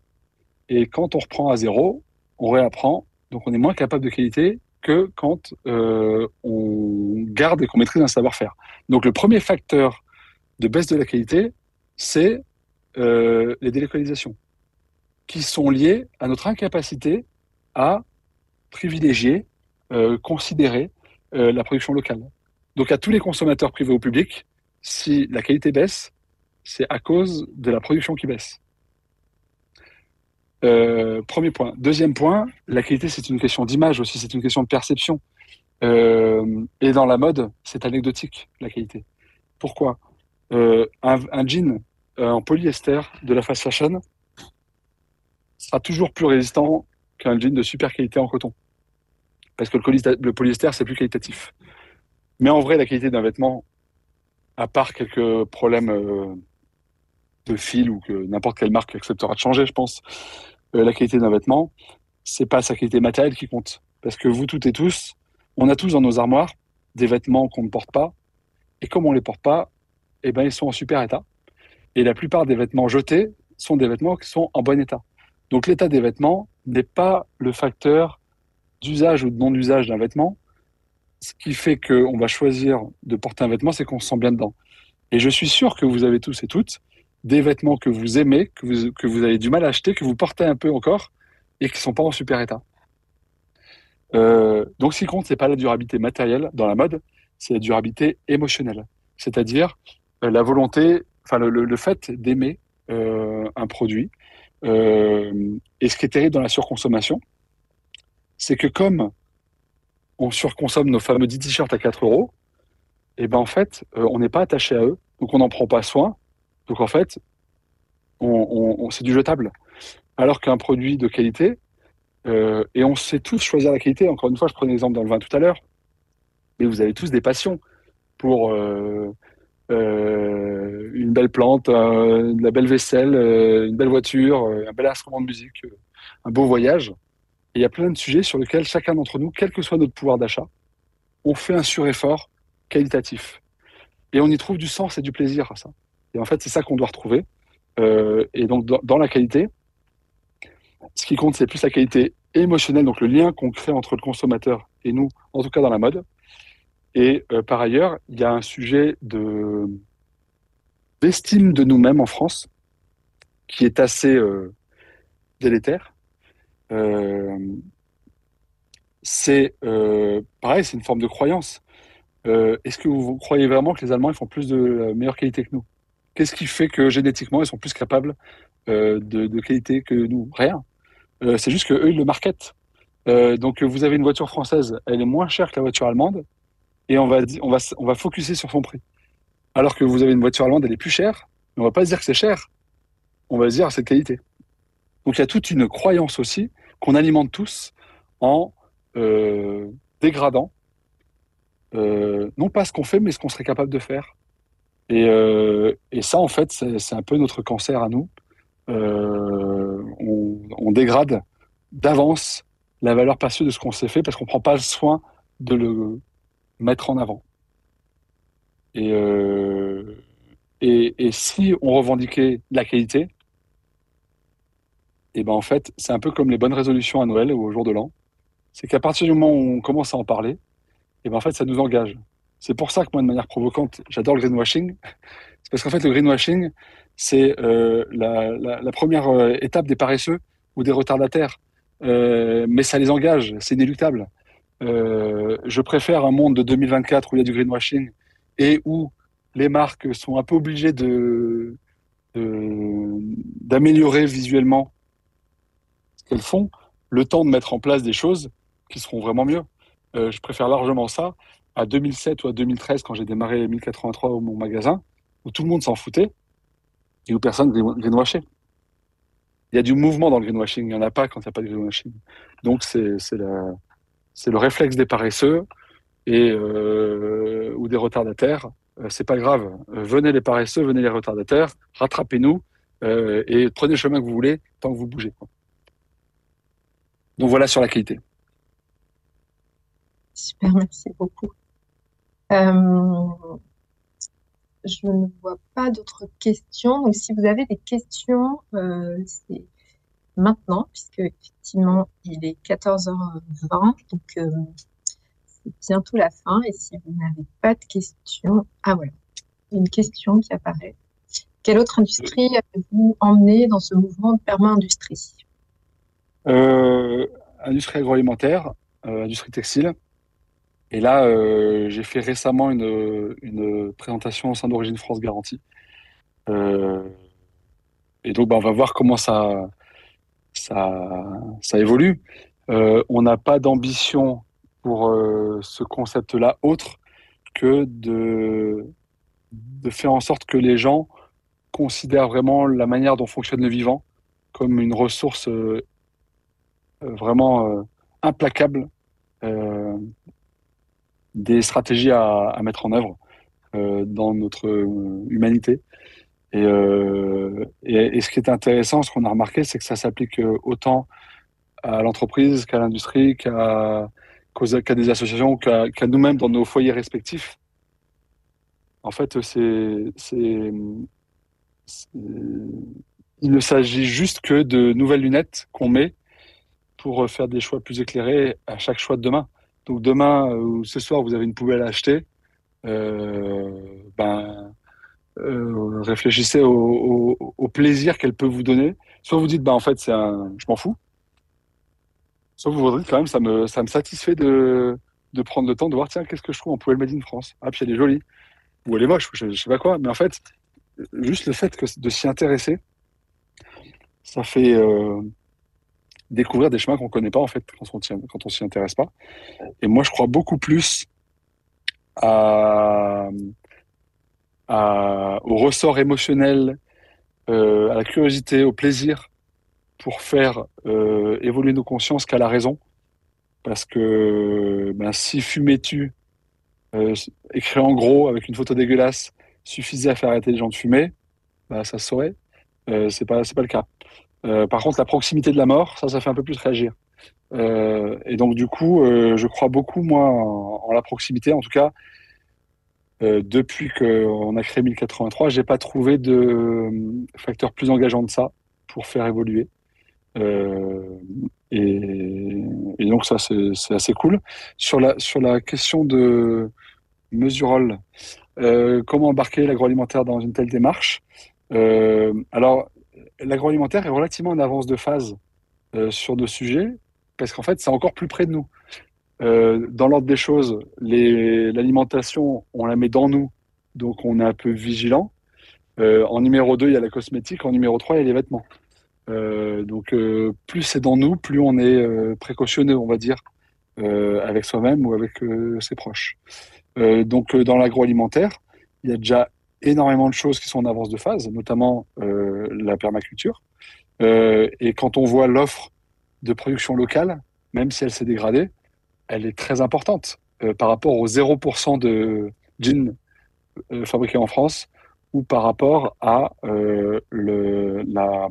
Et quand on reprend à zéro, on réapprend. Donc on est moins capable de qualité que quand on garde et qu'on maîtrise un savoir-faire. Donc le premier facteur de baisse de la qualité, c'est les délocalisations, qui sont liées à notre incapacité à privilégier, considérer la production locale. Donc à tous les consommateurs privés ou publics, si la qualité baisse, c'est à cause de la production qui baisse. Premier point. Deuxième point, la qualité, c'est une question d'image aussi, c'est une question de perception. Et dans la mode, c'est anecdotique, la qualité. Pourquoi? Un jean en polyester de la fast fashion sera toujours plus résistant qu'un jean de super qualité en coton. Parce que le polyester, c'est plus qualitatif. Mais en vrai, la qualité d'un vêtement, à part quelques problèmes de fil ou que n'importe quelle marque acceptera de changer, je pense, la qualité d'un vêtement, c'est pas sa qualité matérielle qui compte. Parce que vous toutes et tous, on a tous dans nos armoires des vêtements qu'on ne porte pas. Et comme on ne les porte pas, eh ben, ils sont en super état. Et la plupart des vêtements jetés sont des vêtements qui sont en bon état. Donc l'état des vêtements n'est pas le facteur d'usage ou de non-usage d'un vêtement. Ce qui fait qu'on va choisir de porter un vêtement, c'est qu'on se sent bien dedans. Et je suis sûr que vous avez tous et toutes des vêtements que vous aimez, que vous avez du mal à acheter, que vous portez un peu encore et qui ne sont pas en super état. Donc ce qui compte, c'est pas la durabilité matérielle dans la mode, c'est la durabilité émotionnelle. C'est-à-dire la volonté, enfin le fait d'aimer un produit. Et ce qui est terrible dans la surconsommation, c'est que comme on surconsomme nos fameux 10 t-shirts à 4 euros, et ben en fait, on n'est pas attaché à eux, donc on n'en prend pas soin. Donc en fait, c'est du jetable. Alors qu'un produit de qualité, et on sait tous choisir la qualité. Encore une fois, je prenais l'exemple dans le vin tout à l'heure, mais vous avez tous des passions pour une belle plante, de la belle vaisselle, une belle voiture, un bel instrument de musique, un beau voyage. Et il y a plein de sujets sur lesquels chacun d'entre nous, quel que soit notre pouvoir d'achat, on fait un sureffort qualitatif. Et on y trouve du sens et du plaisir à ça. Et en fait, c'est ça qu'on doit retrouver. Et donc, dans la qualité, ce qui compte, c'est plus la qualité émotionnelle, donc le lien qu'on crée entre le consommateur et nous, en tout cas dans la mode. Et par ailleurs, il y a un sujet d'estime de nous-mêmes en France qui est assez délétère. Euh, c'est pareil, c'est une forme de croyance. Est-ce que vous croyez vraiment que les Allemands ils font plus de meilleure qualité que nous? Qu'est-ce qui fait que génétiquement ils sont plus capables de qualité que nous? Rien. C'est juste que eux ils le marketent. Donc vous avez une voiture française, elle est moins chère que la voiture allemande, et on va focuser sur son prix. Alors que vous avez une voiture allemande, elle est plus chère, mais on va pas se dire que c'est cher, on va se dire c'est de qualité. Donc il y a toute une croyance aussi qu'on alimente tous en dégradant non pas ce qu'on fait, mais ce qu'on serait capable de faire. Et ça, en fait, c'est un peu notre cancer à nous. On dégrade d'avance la valeur perçue de ce qu'on s'est fait parce qu'on prend pas le soin de le mettre en avant. Et, et si on revendiquait la qualité, et ben en fait, c'est un peu comme les bonnes résolutions à Noël ou au jour de l'an. C'est qu'à partir du moment où on commence à en parler, et ben en fait, ça nous engage. C'est pour ça que moi, de manière provocante, j'adore le greenwashing. C'est parce qu'en fait, le greenwashing, c'est la première étape des paresseux ou des retardataires. Mais ça les engage, c'est inéluctable. Je préfère un monde de 2024 où il y a du greenwashing et où les marques sont un peu obligées d'améliorer visuellement ce qu'elles font, le temps de mettre en place des choses qui seront vraiment mieux. Je préfère largement ça à 2007 ou à 2013, quand j'ai démarré 1083 mon magasin, où tout le monde s'en foutait et où personne greenwashait. Il y a du mouvement dans le greenwashing, il n'y en a pas quand il n'y a pas de greenwashing. Donc, c'est le réflexe des paresseux ou des retardataires. C'est pas grave. Venez les paresseux, venez les retardataires, rattrapez-nous et prenez le chemin que vous voulez tant que vous bougez, quoi. Donc voilà sur la qualité. Super, merci beaucoup. Je ne vois pas d'autres questions. Donc, si vous avez des questions, c'est maintenant, puisque effectivement, il est 14h20. Donc, c'est bientôt la fin. Et si vous n'avez pas de questions, ah voilà, une question qui apparaît. Quelle autre industrie avez-vous emmené dans ce mouvement de perma-industrie? Industrie agroalimentaire, industrie textile. Et là, j'ai fait récemment une présentation au sein d'Origine France Garantie. Euh, et donc, bah, on va voir comment ça évolue. On n'a pas d'ambition pour ce concept-là autre que de faire en sorte que les gens considèrent vraiment la manière dont fonctionne le vivant comme une ressource vraiment implacable, euh, des stratégies à mettre en œuvre dans notre humanité. Et ce qui est intéressant, ce qu'on a remarqué, c'est que ça s'applique autant à l'entreprise qu'à l'industrie, qu'à des associations, qu'à nous-mêmes dans nos foyers respectifs. En fait, il ne s'agit juste que de nouvelles lunettes qu'on met pour faire des choix plus éclairés à chaque choix de demain. Donc demain ou ce soir, vous avez une poubelle à acheter, euh, ben, réfléchissez au plaisir qu'elle peut vous donner. Soit vous dites, bah, en fait, je m'en fous. Soit vous vous dites, quand même, ça me satisfait de prendre le temps de voir, tiens, qu'est-ce que je trouve en poubelle made in France? Ah, puis elle est jolie. Ou elle est moche, je sais pas quoi. Mais en fait, juste le fait de s'y intéresser, ça fait découvrir des chemins qu'on connaît pas, en fait, quand on s'y intéresse pas. Et moi, je crois beaucoup plus à, au ressort émotionnel, à la curiosité, au plaisir pour faire évoluer nos consciences qu'à la raison. Parce que ben, si fumer tue, écrit en gros avec une photo dégueulasse, suffisait à faire arrêter les gens de fumer, bah, ça se saurait. C'est pas le cas. Par contre, la proximité de la mort, ça fait un peu plus réagir. Et donc, du coup, je crois beaucoup, moi, en la proximité. En tout cas, depuis qu'on a créé 1083, j'ai pas trouvé de facteur plus engageant de ça pour faire évoluer. Euh, et, et donc ça, c'est assez cool. Sur la question de Mesurol, comment embarquer l'agroalimentaire dans une telle démarche? Alors, l'agroalimentaire est relativement en avance de phase sur nos sujets, parce qu'en fait, c'est encore plus près de nous. Dans l'ordre des choses, l'alimentation, on la met dans nous, donc on est un peu vigilant. En numéro 2, il y a la cosmétique. En numéro 3, il y a les vêtements. Donc, plus c'est dans nous, plus on est précautionneux, on va dire, avec soi-même ou avec ses proches. Donc, dans l'agroalimentaire, il y a déjà énormément de choses qui sont en avance de phase, notamment la permaculture. Et quand on voit l'offre de production locale, même si elle s'est dégradée, elle est très importante par rapport aux 0% de jeans fabriqués en France ou par rapport à la,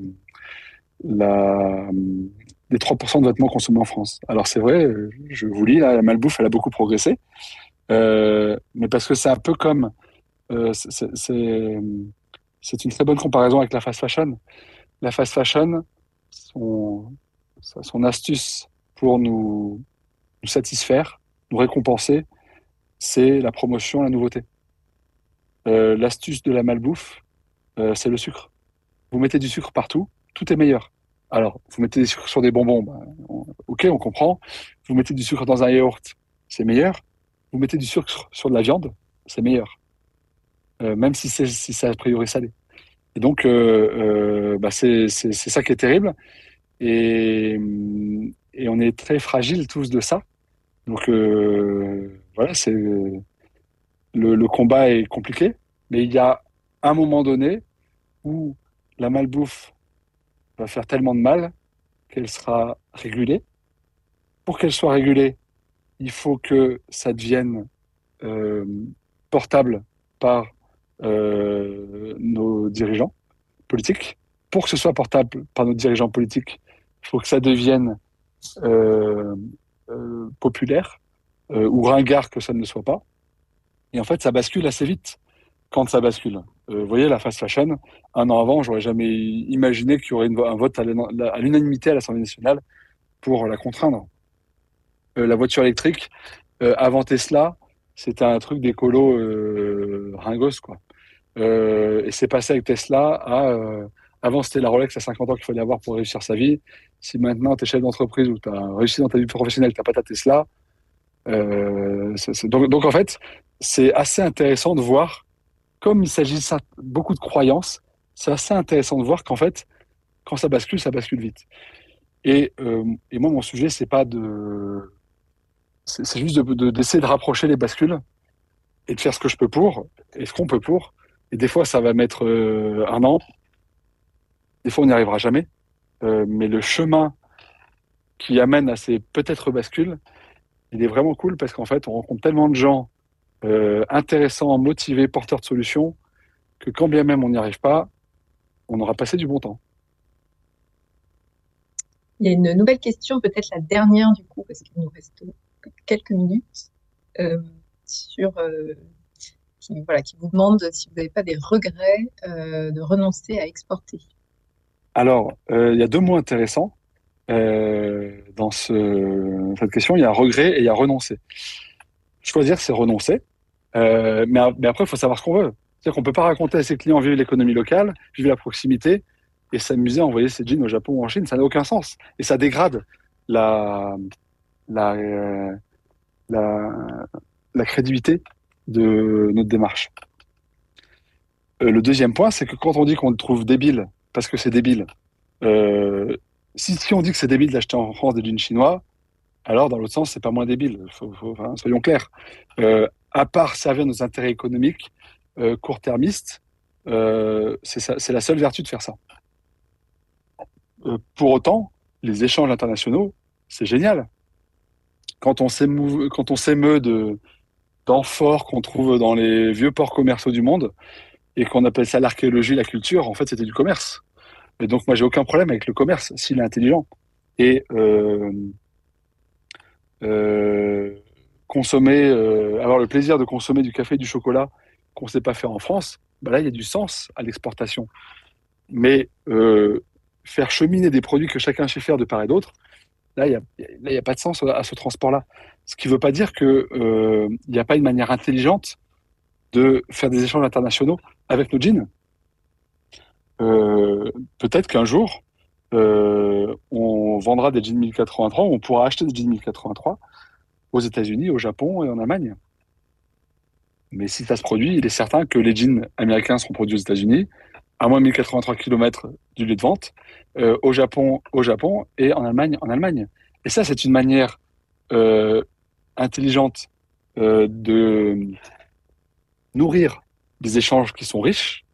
les 3% de vêtements consommés en France. Alors c'est vrai, je vous lis, là, la malbouffe, elle a beaucoup progressé, mais parce que c'est un peu comme, euh, c'est c'est- c'est- c'est une très bonne comparaison avec la fast fashion. La fast fashion, son, son astuce pour nous satisfaire, nous récompenser, c'est la promotion, la nouveauté. L'astuce de la malbouffe, c'est le sucre. Vous mettez du sucre partout, tout est meilleur. Alors, vous mettez du sucre sur des bonbons, ben, ok, on comprend. Vous mettez du sucre dans un yaourt, c'est meilleur. Vous mettez du sucre sur de la viande, c'est meilleur. Même si c'est a priori salé. Et donc, bah, c'est ça qui est terrible. Et, et on est très fragiles tous de ça. Donc, voilà, le combat est compliqué, mais il y a un moment donné où la malbouffe va faire tellement de mal qu'elle sera régulée. Pour qu'elle soit régulée, il faut que ça devienne euh, portable par nos dirigeants politiques. Pour que ce soit portable par nos dirigeants politiques, il faut que ça devienne euh, populaire ou ringard que ça ne le soit pas. Et en fait, ça bascule assez vite quand ça bascule. Vous voyez, la fast fashion, un an avant, j'aurais jamais imaginé qu'il y aurait un vote à l'unanimité à l'Assemblée nationale pour la contraindre. La voiture électrique, avant Tesla, c'était un truc d'écolo ringos, quoi. Et c'est passé avec Tesla avant, c'était la Rolex à 50 ans qu'il fallait avoir pour réussir sa vie. Si maintenant, tu es chef d'entreprise ou tu as réussi dans ta vie professionnelle, tu n'as pas ta Tesla. Donc, en fait, c'est assez intéressant de voir, comme il s'agit de ça, beaucoup de croyances, c'est assez intéressant de voir qu'en fait, quand ça bascule vite. Et moi, mon sujet, c'est juste d'essayer de rapprocher les bascules et de faire ce que je peux pour, et ce qu'on peut pour. Et des fois, ça va mettre un an, des fois, on n'y arrivera jamais. Mais le chemin qui amène à ces peut-être bascules, il est vraiment cool parce qu'en fait, on rencontre tellement de gens intéressants, motivés, porteurs de solutions, que quand bien même on n'y arrive pas, on aura passé du bon temps. Il y a une nouvelle question, peut-être la dernière du coup, parce qu'il nous reste quelques minutes, euh, sur, qui vous demande si vous n'avez pas des regrets de renoncer à exporter. Alors, il y a deux mots intéressants dans cette question. Il y a regret et il y a renoncer. Choisir, c'est renoncer. Mais après, il faut savoir ce qu'on veut. C'est-à-dire qu'on ne peut pas raconter à ses clients vivre l'économie locale, vivre la proximité et s'amuser à envoyer ses jeans au Japon ou en Chine. Ça n'a aucun sens. Et ça dégrade la, la, euh, la, la crédibilité de notre démarche. Le deuxième point, c'est que quand on dit qu'on le trouve débile parce que c'est débile, euh, si on dit que c'est débile d'acheter en France des jeans chinois, alors dans l'autre sens, c'est pas moins débile. Enfin, soyons clairs. À part servir nos intérêts économiques court-termistes, c'est la seule vertu de faire ça. Pour autant, les échanges internationaux, c'est génial. Quand on s'émeut d'amphores qu'on trouve dans les vieux ports commerciaux du monde et qu'on appelle ça l'archéologie, la culture, en fait, c'était du commerce. Et donc, moi, j'ai aucun problème avec le commerce s'il est intelligent. Et euh, avoir le plaisir de consommer du café et du chocolat qu'on ne sait pas faire en France, bah là, il y a du sens à l'exportation. Mais faire cheminer des produits que chacun sait faire de part et d'autre, là, il y a pas de sens à ce transport-là. Ce qui ne veut pas dire qu'il n'y a pas une manière intelligente de faire des échanges internationaux avec nos jeans. Peut-être qu'un jour, on vendra des jeans 1083, on pourra acheter des jeans 1083 aux États-Unis, au Japon et en Allemagne. Mais si ça se produit, il est certain que les jeans américains seront produits aux États-Unis, à moins de 1083 km du lieu de vente, au Japon et en Allemagne, en Allemagne. Et ça, c'est une manière euh, intelligente de nourrir des échanges qui sont riches,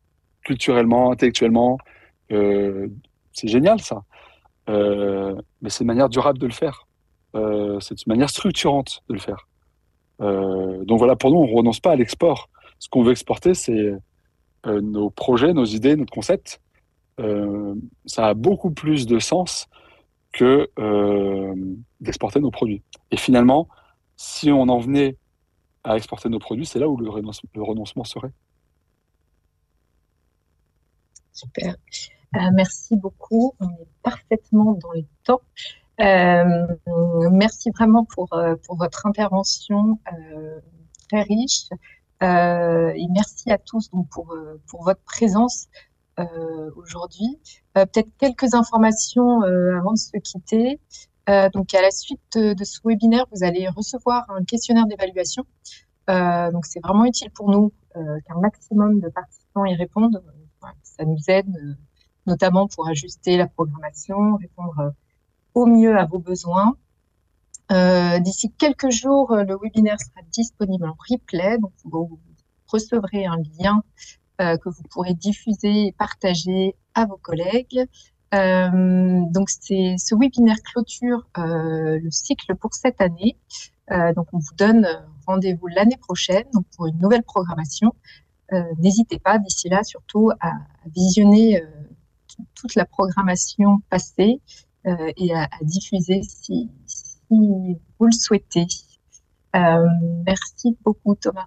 culturellement, intellectuellement. Euh, c'est génial, ça. Mais c'est une manière durable de le faire. C'est une manière structurante de le faire. Donc voilà, pour nous, on ne renonce pas à l'export. Ce qu'on veut exporter, c'est nos projets, nos idées, notre concept. Ça a beaucoup plus de sens que d'exporter nos produits. Et finalement, si on en venait à exporter nos produits, c'est là où le renoncement serait. Super. Merci beaucoup. On est parfaitement dans les temps. Euh, Merci vraiment pour votre intervention très riche. Et merci à tous donc, pour votre présence aujourd'hui. Peut-être quelques informations avant de se quitter. Donc, à la suite de ce webinaire, vous allez recevoir un questionnaire d'évaluation. Donc, c'est vraiment utile pour nous qu'un maximum de participants y répondent. Voilà, ça nous aide notamment pour ajuster la programmation, répondre au mieux à vos besoins. D'ici quelques jours, le webinaire sera disponible en replay, donc vous recevrez un lien que vous pourrez diffuser et partager à vos collègues. Donc, ce webinaire clôture le cycle pour cette année. Donc, on vous donne rendez-vous l'année prochaine donc pour une nouvelle programmation. N'hésitez pas d'ici là surtout à visionner toute la programmation passée et à diffuser si vous le souhaitez. Merci beaucoup, Thomas.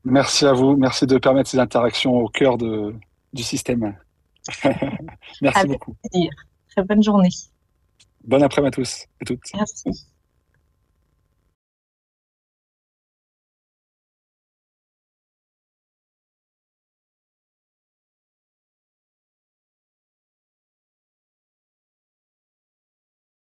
Merci à vous. Merci de permettre ces interactions au cœur du système. Merci Avec beaucoup. plaisir. Très bonne journée. Bon après-midi à tous et toutes. Merci.